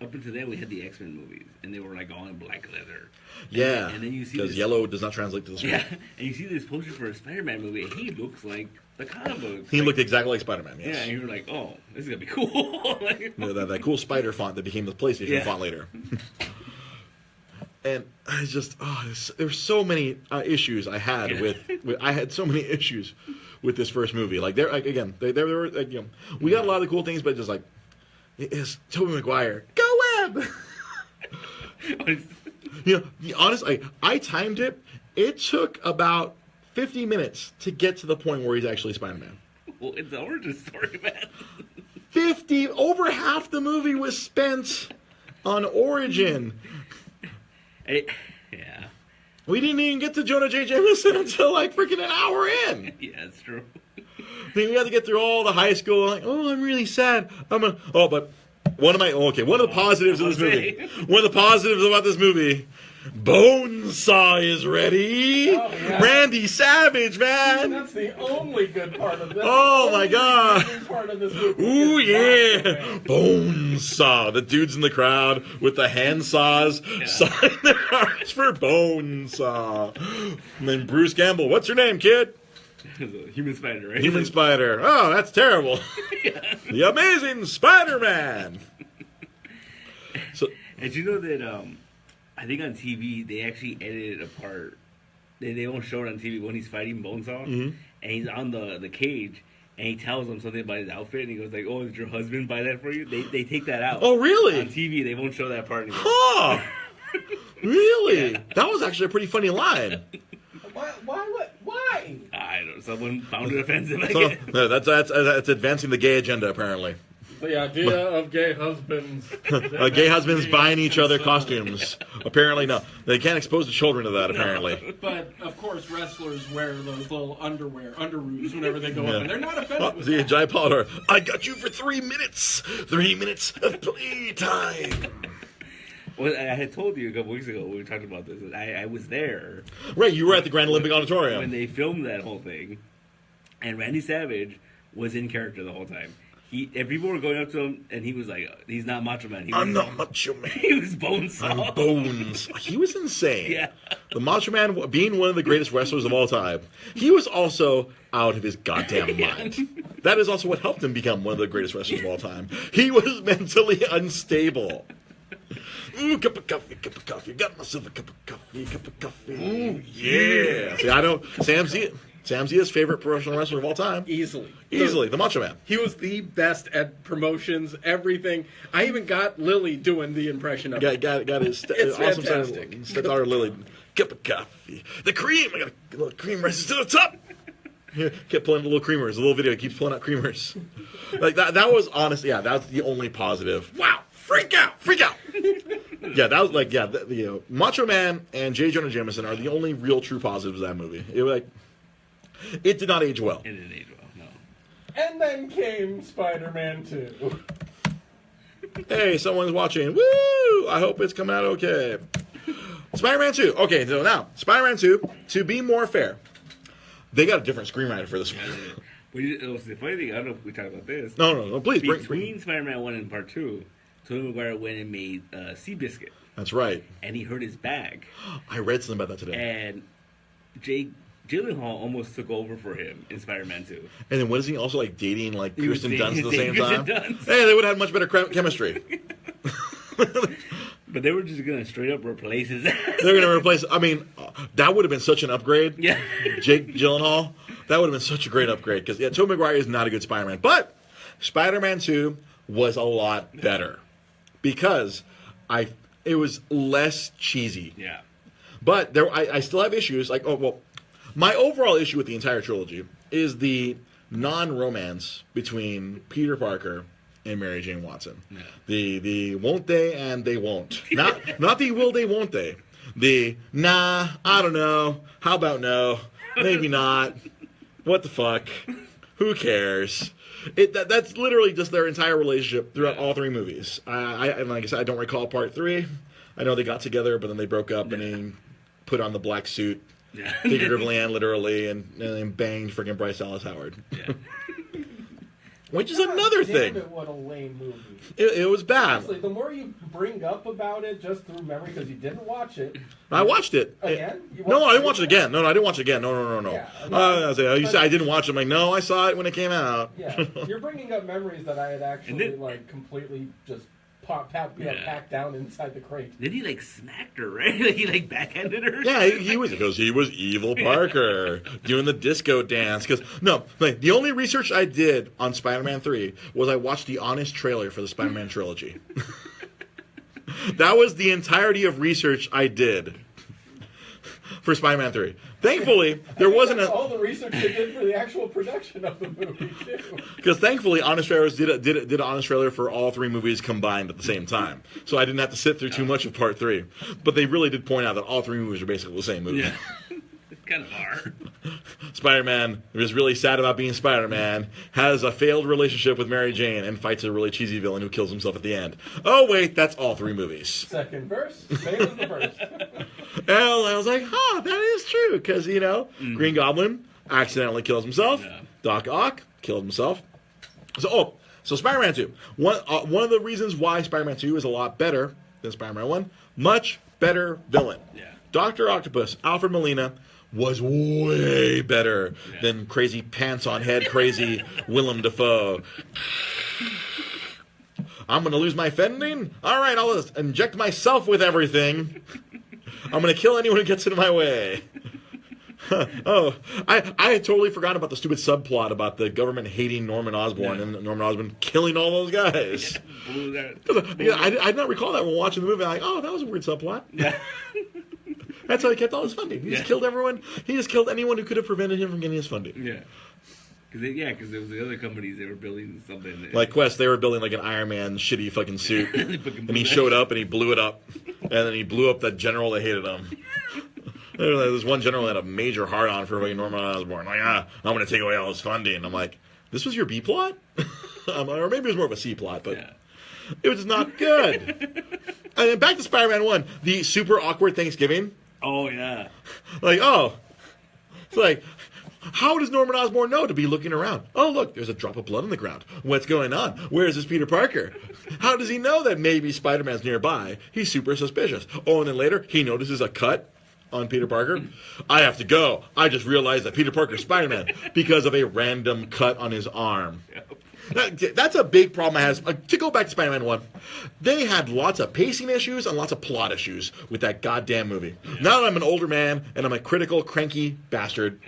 up until then, we had the X-Men movies, and they were, like, all in black leather. And then you see... Because yellow does not translate to the screen. Yeah, and you see this poster for a Spider-Man movie, and he looks like... the comic books. He looked exactly like Spider-Man, yes. Yeah, and you were like, oh, this is going to be cool. that cool spider font that became the PlayStation font later. And I just, there's so many issues I had with I had so many issues with this first movie. Like, there were, like, we got a lot of the cool things, but just like, it's Tobey Maguire. Go Web! Honestly, I timed it. It took about 50 minutes to get to the point where he's actually Spider-Man. Well, it's the origin story, man. Over half the movie was spent on origin. Yeah. We didn't even get to Jonah J. Jameson until like freaking an hour in. Yeah, that's true. Then we had to get through all the high school. Like, I'm really sad. But one of the positives of this movie. One of the positives about this movie. Bonesaw is ready. Oh, yeah. Randy Savage, man. That's the only good part of this. Oh my God. Part of this movie. Ooh yeah. Bonesaw. The dudes in the crowd with the hand saws sawing their arms for Bonesaw. And then Bruce Campbell. What's your name, kid? Human Spider, right? Human Spider. Oh, that's terrible. The Amazing Spider-Man. So, and you know that I think on TV they actually edited a part. They won't show it on TV when he's fighting Bonesaw, and he's on the cage, and he tells him something about his outfit, and he goes like, "Oh, did your husband buy that for you?" They take that out. Oh, really? On TV, they won't show that part anymore. Huh? Really? Yeah. That was actually a pretty funny line. Why? I don't know. Someone found it offensive. No, that's advancing the gay agenda, apparently. The idea of gay husbands. Gay husbands buying each other costumes. Apparently, no. They can't expose the children to that, apparently. But, of course, wrestlers wear those little underoos whenever they go up, and they're not offended with that. Jai Pollard, I got you for 3 minutes. 3 minutes of playtime. Well, I had told you a couple weeks ago when we talked about this. I was there. Right, you were at the Grand Olympic Auditorium. When they filmed that whole thing. And Randy Savage was in character the whole time. And people were going up to him, and he was like, "He's not Macho Man. I'm not Macho Man. He was Bonesaw. I'm Bones." He was insane. Yeah. The Macho Man, being one of the greatest wrestlers of all time, he was also out of his goddamn mind. That is also what helped him become one of the greatest wrestlers of all time. He was mentally unstable. Ooh, cup of coffee. Got myself a cup of coffee. Ooh, yeah. See, I know Sam Zia's favorite professional wrestler of all time. Easily, the Macho Man. He was the best at promotions, everything. I even got Lily doing the impression of it. Got his It's awesome fantastic. stepdaughter Lily. Cup of coffee. The cream. I got a little cream rises to the top. Kept pulling the little creamers. The little video keeps pulling out creamers. Like that was honestly, yeah, that's the only positive. Wow, freak out. Yeah, that was like, yeah, the Macho Man and J. Jonah Jameson are the only real true positives of that movie. It did not age well. It didn't age well, no. And then came Spider-Man 2. Hey, someone's watching. Woo! I hope it's coming out okay. Spider-Man 2. Okay, so now, Spider-Man 2, to be more fair, they got a different screenwriter for this one. The funny thing, I don't know if we talked about this. No, please. Between Spider-Man 1 and Part 2, Tobey Maguire went and made Seabiscuit. That's right. And he hurt his bag. I read something about that today. And Jake Gyllenhaal almost took over for him in Spider-Man 2. And then wasn't he also like dating like He was Kirsten Dunst at the dating same time? Kirsten Dunst. Hey, they would have had much better chemistry. But they were just going to straight up replace his ass. They're going to replace. I mean, that would have been such an upgrade. Yeah. Jake Gyllenhaal. That would have been such a great upgrade because Tobey Maguire is not a good Spider-Man, but Spider-Man 2 was a lot better because it was less cheesy. Yeah. But I still have issues. Like, my overall issue with the entire trilogy is the non-romance between Peter Parker and Mary Jane Watson. Yeah. The won't they and they won't. Not the will they won't they. The nah, I don't know. How about no? Maybe not. What the fuck? Who cares? That's literally just their entire relationship throughout all three movies. Like I said, I don't recall Part 3. I know they got together, but then they broke up, and he put on the black suit, figuratively and literally, and then banged freaking Bryce Dallas Howard. Yeah. Which is another thing. What a lame movie. It was bad. Honestly, the more you bring up about it just through memory, because you didn't watch it. I watched it. Again? No, I didn't watch it again. No, I didn't watch it again. No. Yeah, You said I didn't watch it. I'm like, no, I saw it when it came out. Yeah, you're bringing up memories that I had actually completely just packed down inside the crate. Then he smacked her, right? He backhanded her. Yeah, he was because he was evil Parker doing the disco dance. Because the only research I did on Spider-Man 3 was I watched the honest trailer for the Spider-Man trilogy. That was the entirety of research I did for Spider-Man 3. Thankfully, there wasn't all the research they did for the actual production of the movie too. Because thankfully, Honest Trailers did an Honest Trailer for all three movies combined at the same time, so I didn't have to sit through too much of Part 3. But they really did point out that all three movies are basically the same movie. Yeah. Kind of are. Spider-Man is really sad about being Spider-Man, has a failed relationship with Mary Jane, and fights a really cheesy villain who kills himself at the end. Oh wait, that's all three movies. Second verse, same as the first. And I was like, that is true, because, Green Goblin accidentally kills himself. Yeah. Doc Ock killed himself. So Spider-Man 2. One of the reasons why Spider-Man 2 is a lot better than Spider-Man 1, much better villain. Yeah. Dr. Octopus, Alfred Molina, was way better than crazy pants-on-head crazy Willem Dafoe. I'm going to lose my fending? All right, I'll just inject myself with everything. I'm going to kill anyone who gets in my way. I had totally forgotten about the stupid subplot about the government hating Norman Osborn and Norman Osborn killing all those guys. I did not recall that when watching the movie. I'm like, that was a weird subplot. Yeah. That's how he kept all his funding. He just killed everyone. He just killed anyone who could have prevented him from getting his funding. Yeah. Because there was the other companies, they were building something. Like Quest, they were building like an Iron Man shitty fucking suit. And he showed up and he blew it up. And then he blew up that general that hated him. There's one general that had a major hard-on for Norman Osborn. Like, I'm going to take away all his funding. I'm like, this was your B plot? Or maybe it was more of a C plot, but it was not good. And then back to Spider-Man 1, the super awkward Thanksgiving. Oh, yeah. It's like, How does Norman Osborn know to be looking around? Oh, look, there's a drop of blood on the ground. What's going on? Where is this Peter Parker? How does he know that maybe Spider-Man's nearby? He's super suspicious. Oh, and then later, he notices a cut on Peter Parker. I have to go. I just realized that Peter Parker's Spider-Man because of a random cut on his arm. That's a big problem I have. To go back to Spider-Man 1, they had lots of pacing issues and lots of plot issues with that goddamn movie. Yeah. Now that I'm an older man and I'm a critical, cranky bastard,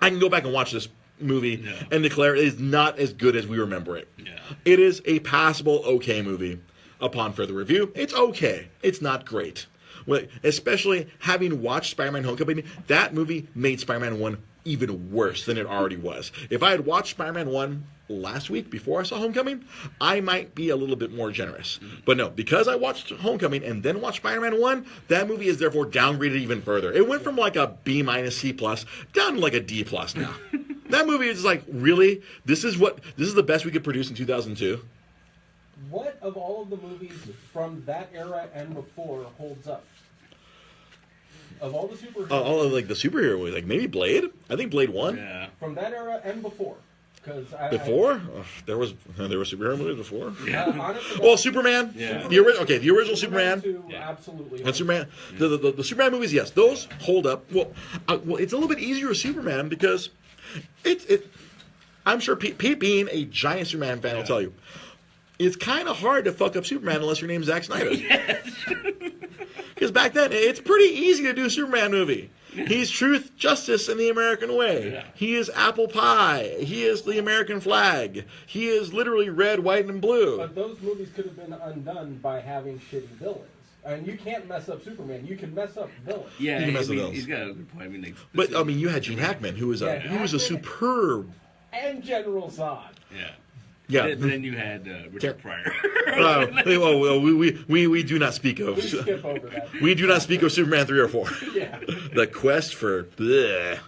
I can go back and watch this movie and declare it is not as good as we remember it. Yeah. It is a passable, okay movie. Upon further review, it's okay. It's not great. Especially having watched Spider-Man Homecoming, that movie made Spider-Man 1 even worse than it already was. If I had watched Spider-Man 1 last week before I saw Homecoming, I might be a little bit more generous. But no, because I watched Homecoming and then watched Spider-Man 1, that movie is therefore downgraded even further. It went from like a B- C+ down to like a D+ now. That movie is like, really? This is the best we could produce in 2002? What of all of the movies from that era and before holds up? Of all the superheroes, all of like the superhero movies, like maybe Blade. I think Blade 1. Yeah. From that era and before, because there were superhero movies before. Yeah. Honestly, Well, Superman. Yeah. The original Superman. Absolutely. And Superman. The Superman movies, yes, those hold up. Well, it's a little bit easier with Superman because I'm sure Pete being a giant Superman fan will tell you, it's kind of hard to fuck up Superman unless your name's Zack Snyder. Because back then, it's pretty easy to do a Superman movie. He's truth, justice, and the American way. Yeah. He is apple pie. He is the American flag. He is literally red, white, and blue. But those movies could have been undone by having shitty villains. And you can't mess up Superman. You can mess up villains. Yeah, you can mess up villains. He's got a good point. But you had Gene Hackman, who was a superb, and General Zod. Yeah. Yeah. Then you had Richard Pryor. We do not speak of. We skip over that. We do not speak of Superman 3 or 4. Yeah. The quest for. Bleh.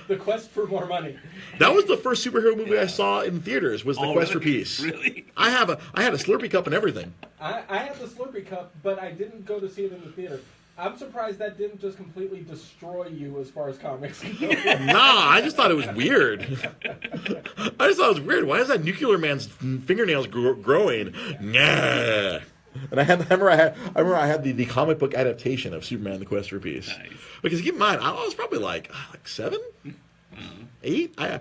The quest for more money. That was the first superhero movie I saw in theaters. Was the Quest for Peace? Really? I had a Slurpee cup and everything. I had the Slurpee cup, but I didn't go to see it in the theater. I'm surprised that didn't just completely destroy you as far as comics go. Nah, I just thought it was weird. Why is that nuclear man's fingernails growing? Nah. And I remember I had the comic book adaptation of Superman: The Quest for Peace. Nice. Because keep in mind, I was probably like 7, 8. I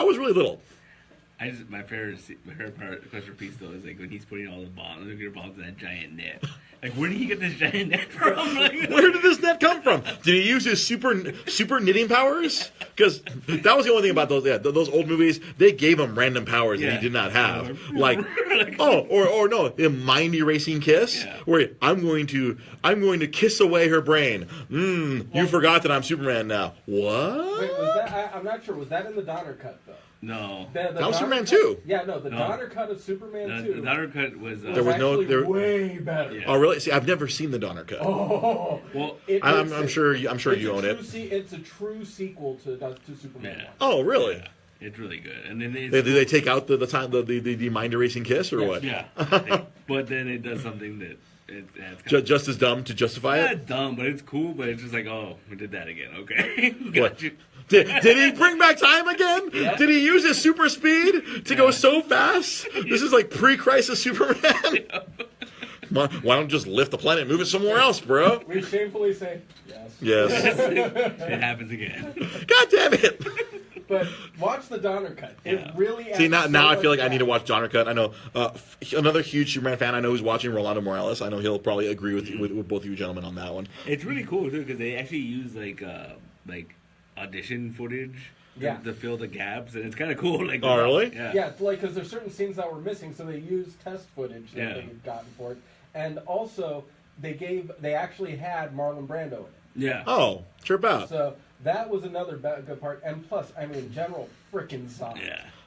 was really little. My favorite part of Quest for Peace though is like when he's putting all the nuclear bombs in that giant net. Like, where did he get this giant net from? Like, where did this net come from? Did he use his super knitting powers? Because that was the only thing about those. Yeah, those old movies. They gave him random powers that he did not have. Like, or no, a mind erasing kiss. Yeah. Where I'm going to kiss away her brain. You forgot that I'm Superman now. What? Wait, was that? I'm not sure. Was that in the Donner cut though? No. That was Superman 2. Yeah, no, the Donner cut of Superman 2. The Donner cut was... there was way better. Yeah. Oh, really? See, I've never seen the Donner cut. Oh, well, I'm sure you own it. It's a true sequel to Superman 1. Oh, really? Yeah. It's really good. And then do they take out the mind erasing kiss or what? Yeah. But then it does something that just as dumb to justify it. Not dumb, but it's cool. But it's just like, oh, we did that again. Okay. Got you. Did he bring back time again? Yeah. Did he use his super speed to go so fast? This is like pre-crisis Superman. Yeah. Why don't you just lift the planet and move it somewhere else, bro? We shamefully say yes. Yes. It happens again. God damn it. But watch the Donner cut. It really See, now I feel like I need to watch Donner cut. I know another huge Superman fan I know who's watching, Rolando Morales. I know he'll probably agree with both of you gentlemen on that one. It's really cool, too, because they actually use, like audition footage to fill the gaps, and it's kind of cool. Like, oh, really? Yeah, it's like, because there's certain scenes that were missing, so they used test footage that they'd gotten for it. And also, they actually had Marlon Brando in it. Yeah. Oh, trip out. So that was another good part. And plus, I mean, General frickin' Zod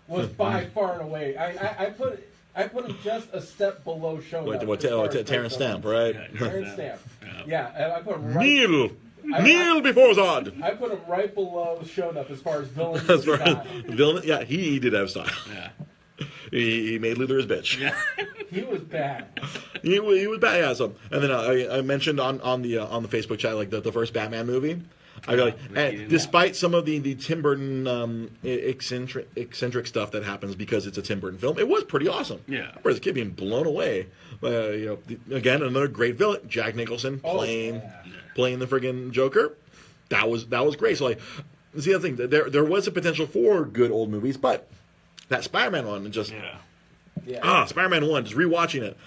was by far and away. I put him just a step below Shonuff. Terrence Stamp, right? Terrence Stamp. Yeah, I put him right... Kneel before Zod. I put him right below Shonuff as far as villain style. Villain, yeah, he did have style. Yeah. He made Luther his bitch. Yeah. He was bad. He was bad. Yeah. So, and then I mentioned on the Facebook chat like the first Batman movie. I feel like, Mickey, and despite some of the Tim Burton eccentric stuff that happens because it's a Tim Burton film, it was pretty awesome. Yeah. I remember as a kid being blown away. Again, another great villain, Jack Nicholson playing the friggin' Joker. That was great. So like, see the thing, there was a potential for good old movies, but that Spider-Man one just Spider-Man 1, just rewatching it.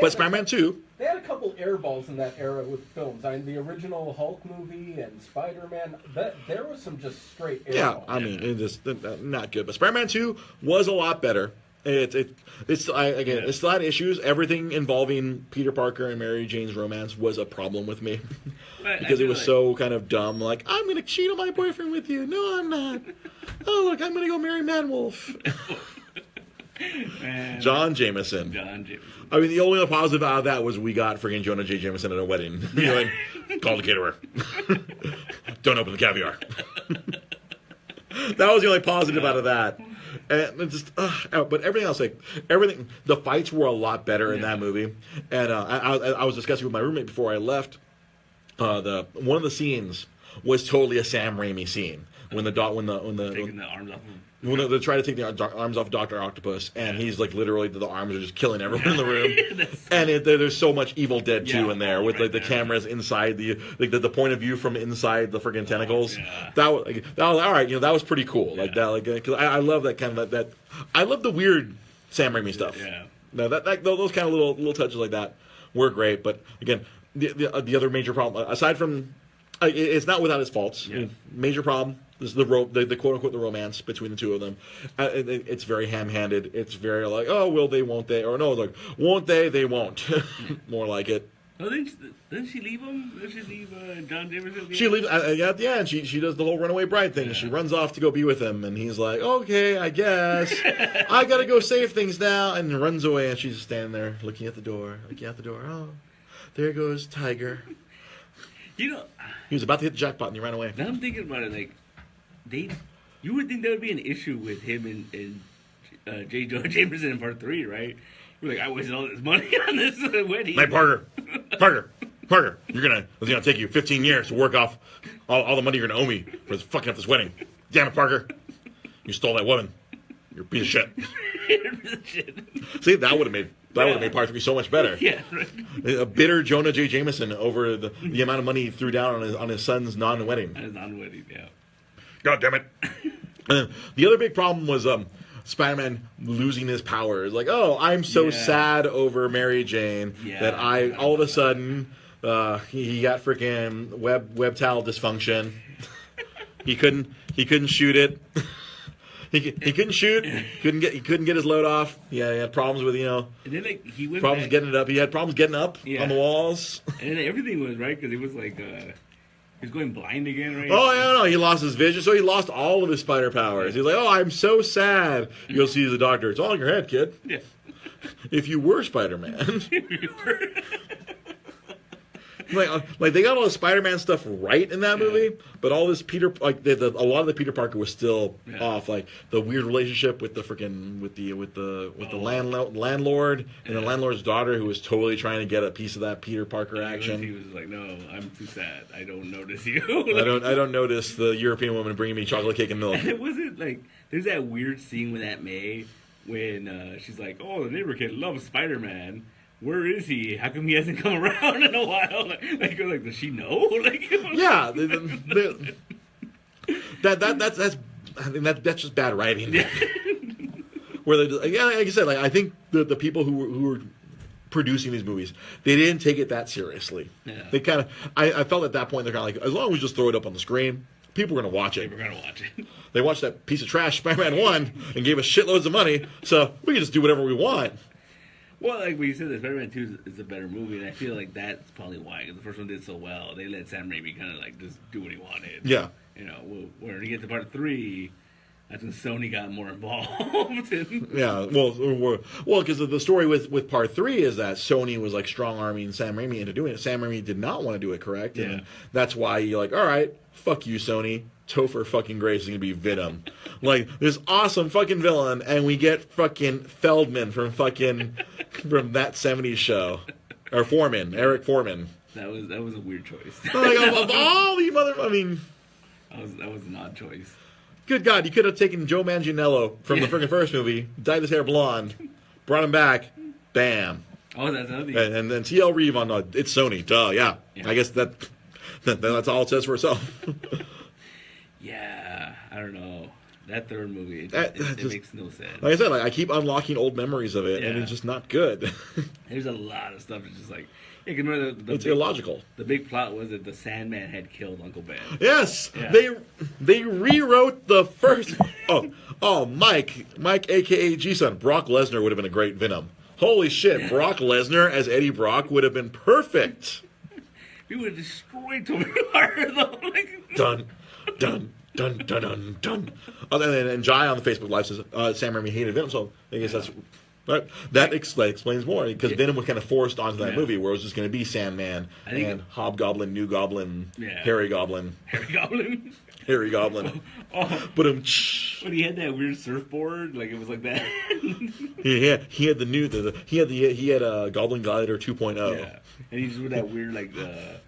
But Spider-Man 2. They had a couple airballs in that era with films. I mean, the original Hulk movie and Spider-Man. There was some just straight airballs. Yeah, I mean, it's not good. But Spider-Man 2 was a lot better. It still had issues. Everything involving Peter Parker and Mary Jane's romance was a problem with me because it was so kind of dumb. Like, I'm going to cheat on my boyfriend with you. No, I'm not. Oh, look, I'm going to go marry Man-Wolf. John Jameson. I mean, the only other positive out of that was we got friggin' Jonah J. Jameson at a wedding. Yeah. Call the caterer. Don't open the caviar. That was the only positive out of that. And it just, but everything else, the fights were a lot better in that movie. And I was discussing with my roommate before I left. One of the scenes was totally a Sam Raimi scene when taking the arms off him. When they try to take the arms off Dr. Octopus, and he's like literally the arms are just killing everyone in the room, and there's so much Evil Dead 2 in there with like the cameras inside the point of view from inside the friggin' tentacles. That was all right. That was pretty cool. Like that, because I love that kind of that. I love the weird Sam Raimi stuff. Yeah. No, those kind of little touches like that were great. But again, the other major problem aside from it's not without its faults. Yeah. Major problem. This is the quote unquote the romance between the two of them. It's very ham-handed. It's very like, oh, will they, won't they, or no, like, won't they, they won't. More like it. Oh, didn't she leave him? Didn't she leave John Jameson? She leaves at the end. She does the whole runaway bride thing. Yeah. She runs off to go be with him, and he's like, okay, I guess I gotta go save things now, and runs away. And she's standing there looking at the door. Oh, there goes Tiger. He was about to hit the jackpot, and he ran away. Now I'm thinking about it, like. You would think there would be an issue with him and J. Jonah Jameson in part 3, right? You're like, I wasted all this money on this wedding. Hey, Parker, it's gonna take you 15 years to work off all the money you're gonna owe me for fucking up this wedding. Damn it, Parker, you stole that woman. You're a piece of shit. See, that would have made part 3 so much better. Yeah, right. A bitter Jonah J. Jameson over the amount of money he threw down on his son's non-wedding. Yeah. God damn it. The other big problem was Spider-Man losing his powers. Like, oh, I'm so sad over Mary Jane that all of a sudden he got freaking web towel dysfunction. He couldn't shoot it. He couldn't shoot. He couldn't get his load off. Yeah, he had problems with And then he went problems getting it up. He had problems getting up on the walls. And then everything was right because it was like. He's going blind again, right? Oh, yeah, no, he lost his vision, so he lost all of his spider powers. He's like, oh, I'm so sad. You'll see the doctor. It's all in your head, kid. Yeah. If you were Spider-Man. like they got all the Spider-Man stuff right in that movie, but all this Peter, a lot of the Peter Parker was still off. Like the weird relationship with the freaking with the landlord and the landlord's daughter, who was totally trying to get a piece of that Peter Parker action. He was like, "No, I'm too sad. I don't notice you. I don't notice the European woman bringing me chocolate cake and milk." And it wasn't like there's that weird scene with Aunt May when she's like, "Oh, the neighbor kid loves Spider-Man. Where is he? How come he hasn't come around in a while?" Like does she know? Yeah, that's just bad writing. Yeah. Where like I said, I think the people who were producing these movies, they didn't take it that seriously. Yeah. They kind of, I felt at that point they're kind of like, as long as we just throw it up on the screen, people are going to watch it. They watched that piece of trash Spider-Man 1 and gave us shitloads of money, so we can just do whatever we want. Well, like when you said that Spider-Man 2 is a better movie, and I feel like that's probably why, because the first one did so well. They let Sam Raimi kind of like just do what he wanted. Yeah. When you get to part 3, that's when Sony got more involved. Yeah, well, because the story with part 3 is that Sony was like strong-arming Sam Raimi into doing it. Sam Raimi did not want to do it, correct? Yeah. And that's why you're like, all right, fuck you, Sony. Topher fucking Grace is gonna be Venom, like this awesome fucking villain, and we get fucking Feldman from that '70s show, or Eric Foreman. That was a weird choice. Like, of all the I mean, that was an odd choice. good God, you could have taken Joe Manganiello from the freaking first movie, dyed his hair blonde, brought him back, bam. Oh, that's another thing. And then TL Reeve on it's Sony, duh, yeah. I guess that's all it says for itself. Yeah, I don't know. That third movie, It it just- makes no sense. Like I said, I keep unlocking old memories of it, and Yeah. it's just not good. There's a lot of stuff that's just like, yeah, 'cause remember the It's big, illogical. The big plot was that the Sandman had killed Uncle Ben. Yes, Yeah. they rewrote the first. Mike, aka G-Son, Brock Lesnar would have been a great Venom. Holy shit, Brock Lesnar as Eddie Brock would have been perfect. We would have destroyed Tobey Maguire though. Like, Dun, dun, dun, dun, dun, dun. And Jai on the Facebook Live says Sam Raimi hated Venom, so I guess that's right. That explains more because Venom was kind of forced onto that movie where it was just going to be Sandman and Hobgoblin, New Goblin, Harry Goblin, Harry Goblin. Harry Goblin. But When he had that weird surfboard, like it was like that. he had the new he had a Goblin Glider 2.0. Yeah, and he just with that weird like that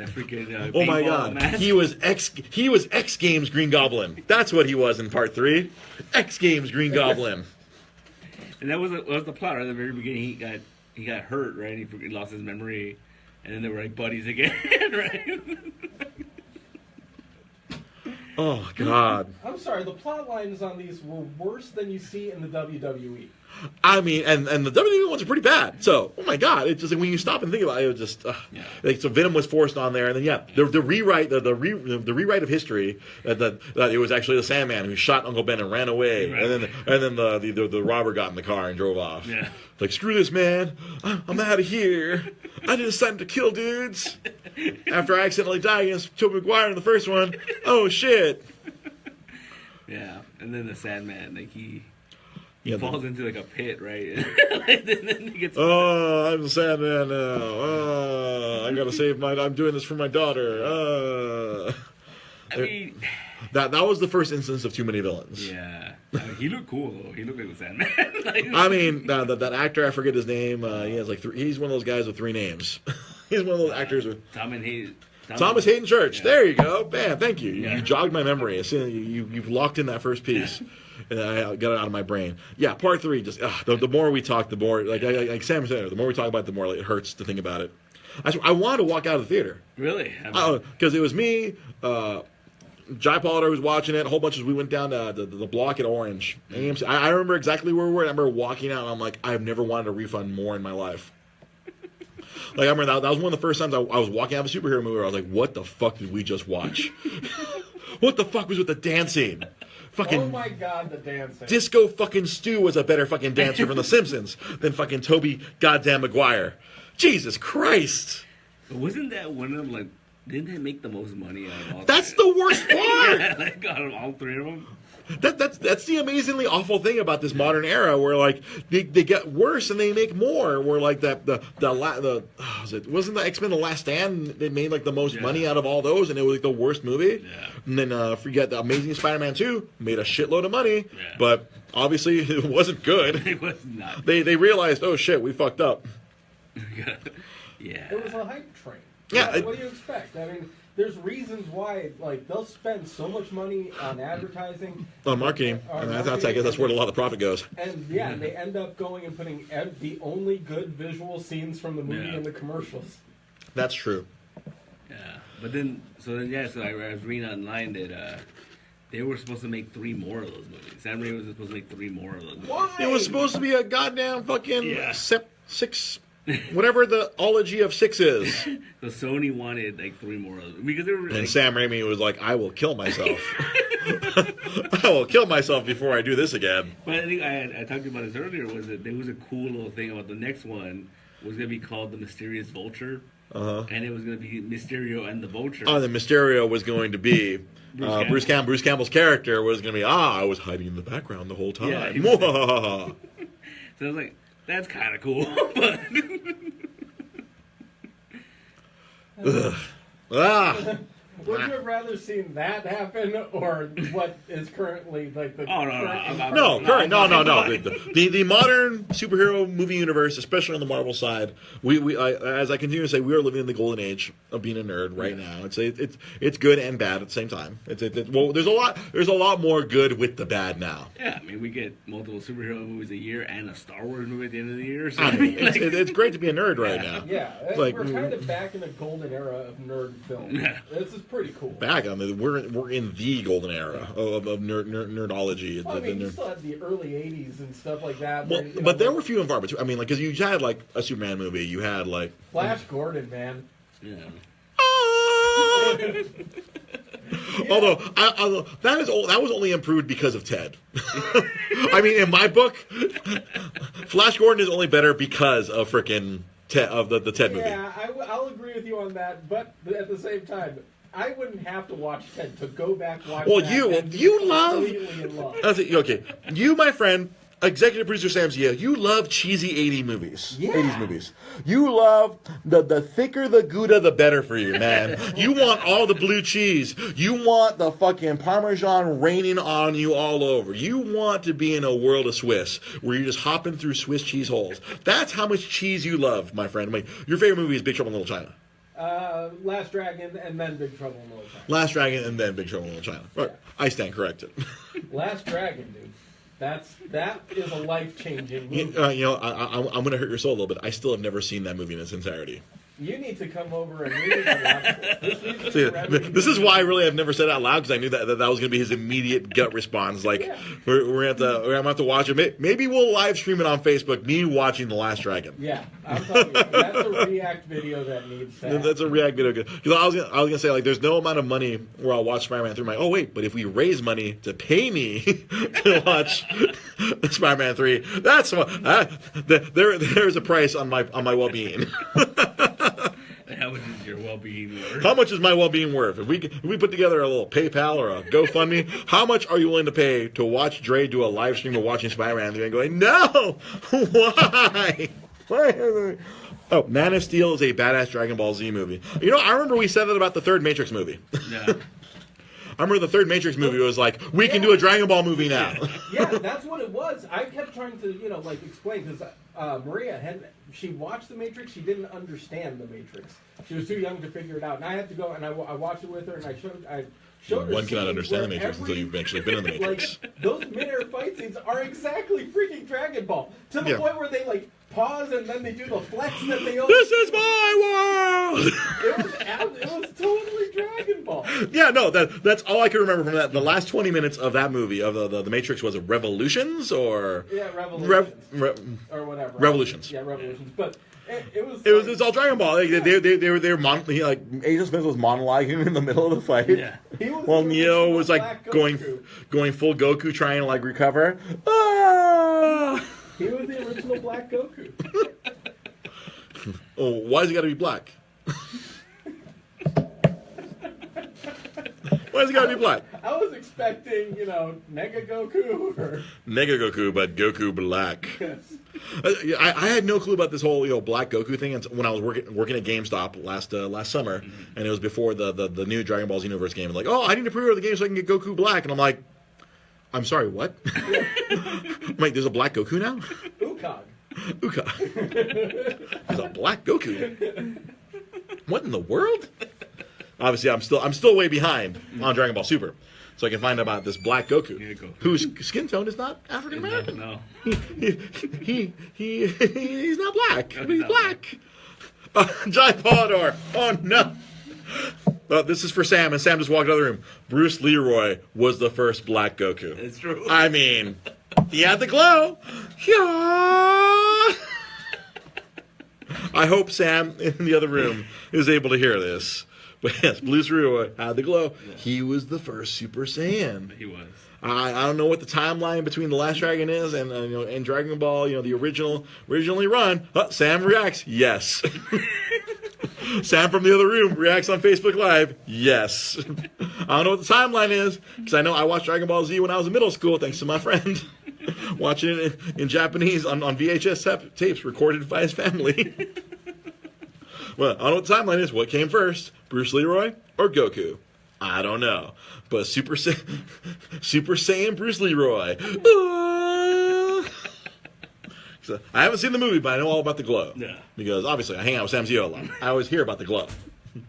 freaking. Oh my paintball God! mask. He was X Games Green Goblin. That's what he was in Part 3. X Games Green Goblin. And that was the plot right at the very beginning. He got hurt, right? He lost his memory, and then they were like buddies again, right? Oh God! I'm sorry, the plot lines on these were worse than you see in the WWE. I mean, and the WWE ones are pretty bad. So, oh my God! It's just like when you stop and think about it, it was just like so. Venom was forced on there, and then the rewrite the rewrite of history that it was actually the Sandman who shot Uncle Ben and ran away, and then the robber got in the car and drove off. Yeah. Like, screw this, man! I'm out of here. I decided to kill dudes after I accidentally died against Tobey Maguire in the first one. Oh shit! Yeah, and then the Sandman, like he Yeah, falls into like a pit, right? And then he gets. Oh, I'm the Sandman now. Oh, I gotta save I'm doing this for my daughter. I mean, that was the first instance of too many villains. yeah, he looked cool though. He looked like the Sandman. Like, I mean, that actor, I forget his name. He has like he's one of those guys with 3 names. He's one of those actors with Thomas Hayden Church. Yeah. There you go. Bam. Thank you. Yeah. You jogged my memory. As soon as you've locked in that first piece. And I got it out of my brain. Yeah, Part 3. Just the more we talk, the more like Sam said. The more we talk about it, the more it hurts to think about it. I wanted to walk out of the theater. Really? Because it was me, Jai Pollard was watching it. A whole bunch of we went down to the block at Orange. AMC. I remember exactly where we were. I remember walking out, and I'm like, I've never wanted a refund more in my life. Like, I remember that was one of the first times I was walking out of a superhero movie where I was like, what the fuck did we just watch? What the fuck was with the dancing? Fucking Oh my God, the dancing. Disco fucking Stu was a better fucking dancer from The Simpsons than fucking Tobey goddamn Maguire. Jesus Christ. But wasn't that one of them? Like, didn't that make the most money out of all? That's the worst part. Yeah, like out of all 3 of them. That's the amazingly awful thing about this modern era, where like they get worse and they make more. Where like wasn't the X-Men The Last Stand? They made like the most money out of all those, and it was like the worst movie. Yeah. And then forget the Amazing Spider-Man 2 made a shitload of money, but obviously it wasn't good. It was not. They realized, oh shit, we fucked up. Yeah. It was a hype train. Yeah, What do you expect? I mean, there's reasons why, like, they'll spend so much money on advertising. On marketing, and I guess that's where a lot of profit goes. And they end up going and putting the only good visual scenes from the movie in the commercials. That's true. Yeah. But then, so I was reading online that they were supposed to make 3 more of those movies. Sam Raimi was supposed to make 3 more of those movies. Why? It was supposed to be a goddamn fucking Yeah. 6, whatever the ology of 6 is. So Sony wanted like 3 more of them because they were. And Like, Sam Raimi was like, I will kill myself. I will kill myself before I do this again. but I think I talked about this earlier. Was that there was a cool little thing about the next one was going to be called the Mysterious Vulture, and it was going to be Mysterio and the Vulture. Oh, the Mysterio was going to be Bruce Campbell's character was going to be, I was hiding in the background the whole time. Yeah, he was So I was like, that's kind of cool. But Would you have rather seen that happen or what is currently like the Oh, no, current- The modern superhero movie universe, especially on the Marvel side, as I continue to say, we are living in the golden age of being a nerd right now. It's good and bad at the same time. Well, there's a lot more good with the bad now. Yeah, I mean, we get multiple superhero movies a year and a Star Wars movie at the end of the year. So I mean, it's great to be a nerd right now. Yeah, Like, we're kind of back in a golden era of nerd film. This is pretty cool. Back on we're in the golden era of nerdology. Well, I mean, you still had the early '80s and stuff like that. Well, where, but there were few and far between. I mean, like, because you had like a Superman movie, you had like Flash Gordon, man. Yeah. Although that was only improved because of Ted. I mean, in my book, Flash Gordon is only better because of frickin' Ted, of the Ted movie. Yeah, I'll agree with you on that. But at the same time, I wouldn't have to watch Ted to go back watch. Well, that you and be love. completely in love. Okay, you, my friend, executive producer Sam Zia, you love cheesy 80s movies. Yeah. 80s movies. You love the thicker the Gouda, the better for you, man. You want all the blue cheese. You want the fucking Parmesan raining on you all over. You want to be in a world of Swiss where you're just hopping through Swiss cheese holes. That's how much cheese you love, my friend. Wait, your favorite movie is Big Trouble in Little China. Last Dragon and then Big Trouble in Little China. Last Dragon and then Big Trouble in Little China. Right. I stand corrected. Last Dragon, dude. That is a life-changing movie. I'm going to hurt your soul a little bit. I still have never seen that movie in its entirety. You need to come over and we need to watch this. This is why I really have never said it out loud because I knew that was going to be his immediate gut response. Like, Yeah. we're going to have to watch it. Maybe we'll live stream it on Facebook. Me watching The Last Dragon. Yeah, I'm telling you, that's a React video that needs to happen. That's a React video. Because I was gonna say, like, there's no amount of money where I'll watch Spider-Man 3. I'm like, oh wait, but if we raise money to pay me to watch Spider-Man 3, that's there's a price on my well-being. How much is your well-being worth? How much is my well-being worth? If we put together a little PayPal or a GoFundMe, how much are you willing to pay to watch Dre do a live stream of watching Spider-Man 3 and going, no, why? Oh, Man of Steel is a badass Dragon Ball Z movie. You know, I remember we said that about the third Matrix movie. Yeah. I remember the third Matrix movie was like, we can do a Dragon Ball movie now. Yeah, that's what it was. I kept trying to, explain because Maria she watched The Matrix. She didn't understand The Matrix. She was too young to figure it out, and I had to go and I watched it with her, and I showed her. One cannot scenes understand The where Matrix until you've actually been in The Matrix. Like those mid-air fight scenes are exactly freaking Dragon Ball to the point where they pause and then they do the flex that they always. This is my world. It was totally Dragon Ball. Yeah, no, that's all I can remember from that. The last 20 minutes of that movie of the Matrix was it Revolutions or Revolutions or whatever. Revolutions. Yeah, Revolutions. But it was. It's all Dragon Ball. They were Agent Smith was monologuing in the middle of the fight. Yeah. While Neo was going full Goku trying to recover. Ah! He was the original Black Goku. Oh, why has he got to be black? Why has he got to be black? I was expecting, Nega Goku or Mega Goku, but Goku black. yes. I had no clue about this whole Black Goku thing when I was working at GameStop last summer, and it was before the new Dragon Ball Z Universe game. Like, oh, I need to pre-order the game so I can get Goku Black, and I'm like, I'm sorry, what? I'm like, there's a Black Goku now? Ukag. There's a Black Goku. What in the world? Obviously, I'm still way behind on Dragon Ball Super, so I can find out about this Black Goku, whose skin tone is not African American. No. He's not black, but he's black. Jai Polidor. Oh no. This is for Sam, and Sam just walked out of the room. Bruce Leroy was the first Black Goku. It's true. I mean, he had the glow. Yeah. I hope Sam in the other room is able to hear this. But yes, Bruce Leroy had the glow. Yeah. He was the first Super Saiyan. He was. I don't know what the timeline between The Last Dragon is and Dragon Ball, the originally run. Sam reacts, yes. Sam from the other room reacts on Facebook Live, yes. I don't know what the timeline is, because I know I watched Dragon Ball Z when I was in middle school, thanks to my friend. Watching it in Japanese on VHS tapes recorded by his family. Well, I don't know what the timeline is. What came first, Bruce Leroy or Goku? I don't know. But Super Saiyan Bruce Leroy. So, I haven't seen the movie, but I know all about the glow. Yeah. Because obviously I hang out with Sam Zio a lot. I always hear about the glow.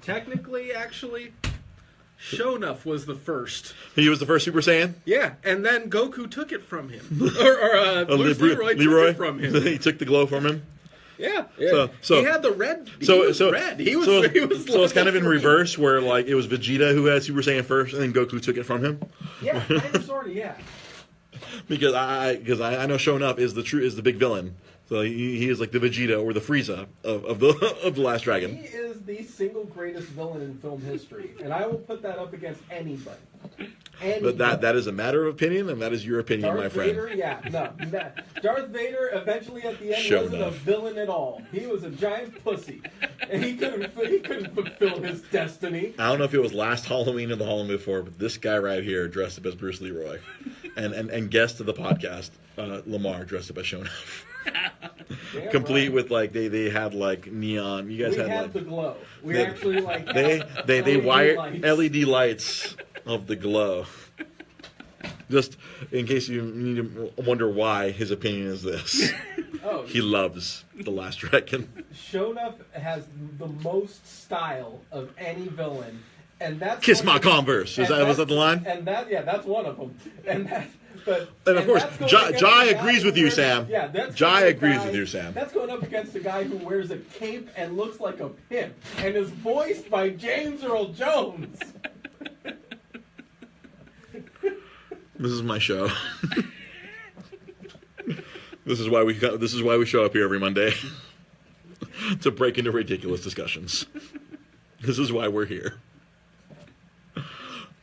Technically, actually, Shonuff was the first. He was the first Super Saiyan? Yeah, and then Goku took it from him. or Bruce Leroy took it from him. He took the glow from him? Yeah. So he had the red. Red. He was so it's kind of in green. reverse, where like it was Vegeta who had Super Saiyan first, and then Goku took it from him. Yeah, kind of, sort of, yeah. Because I know Shonuff is the big villain, so he is like the Vegeta or the Frieza of the Last Dragon. He is the single greatest villain in film history, and I will put that up against anybody. But that is a matter of opinion, and that is your opinion, Darth my friend. Vader, yeah, no. Darth Vader eventually at the end Show wasn't enough. a villain at all. He was a giant pussy, and he couldn't fulfill his destiny. I don't know if it was last Halloween or the Halloween before, but this guy right here dressed up as Bruce Leroy, and guest of the podcast, Lamar dressed up as Shonuff. Complete right. with like they had like neon. You guys We had had like the glow. We they- actually like they LED wired lights. LED lights of the glow. Just in case you need to wonder why his opinion is this. Oh, He loves The Last Dragon. Shonuff has the most style of any villain, and that's Kiss one my of- Converse. Was and that the line? And that's one of them. And of course, that's going Jai against the guy agrees with who you, wears- Sam. Yeah, that's Jai going against agrees the with guy- you, Sam. That's going up against the guy who wears a cape and looks like a pimp, and is voiced by James Earl Jones. This is my show. This is why we show up here every Monday to break into ridiculous discussions. This is why we're here.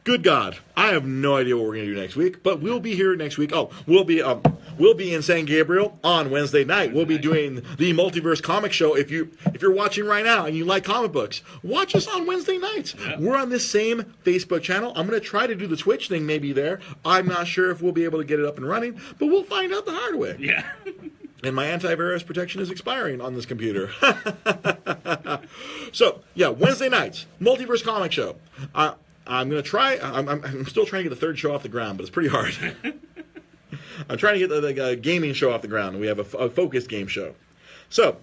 Good God, I have no idea what we're going to do next week, but we'll be here next week. Oh, we'll be in San Gabriel on Wednesday night. We'll be doing the Multiverse Comic Show. If you're watching right now and you like comic books, watch us on Wednesday nights. Yeah. We're on this same Facebook channel. I'm going to try to do the Twitch thing maybe there. I'm not sure if we'll be able to get it up and running, but we'll find out the hard way. Yeah. And my antivirus protection is expiring on this computer. So, yeah, Wednesday nights, Multiverse Comic Show. I'm going to try. I'm still trying to get the third show off the ground, but it's pretty hard. I'm trying to get the gaming show off the ground. We have a focused game show. So,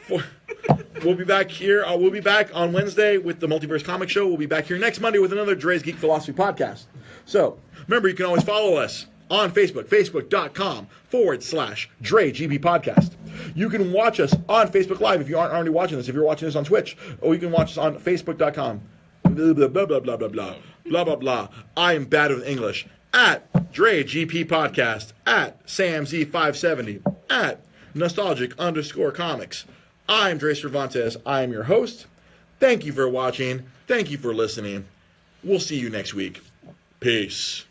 we'll be back here. We'll be back on Wednesday with the Multiverse Comic Show. We'll be back here next Monday with another Dre's Geek Philosophy podcast. So, remember, you can always follow us on Facebook, facebook.com/DreGB podcast. You can watch us on Facebook Live if you aren't already watching this. If you're watching this on Twitch, or you can watch us on facebook.com. Blah, blah, blah, blah, blah, blah, blah, blah, blah, blah. I am bad with English. At DreGP Podcast, at SamZ570, at Nostalgic_Comics. I'm Dre Cervantes. I am your host. Thank you for watching. Thank you for listening. We'll see you next week. Peace.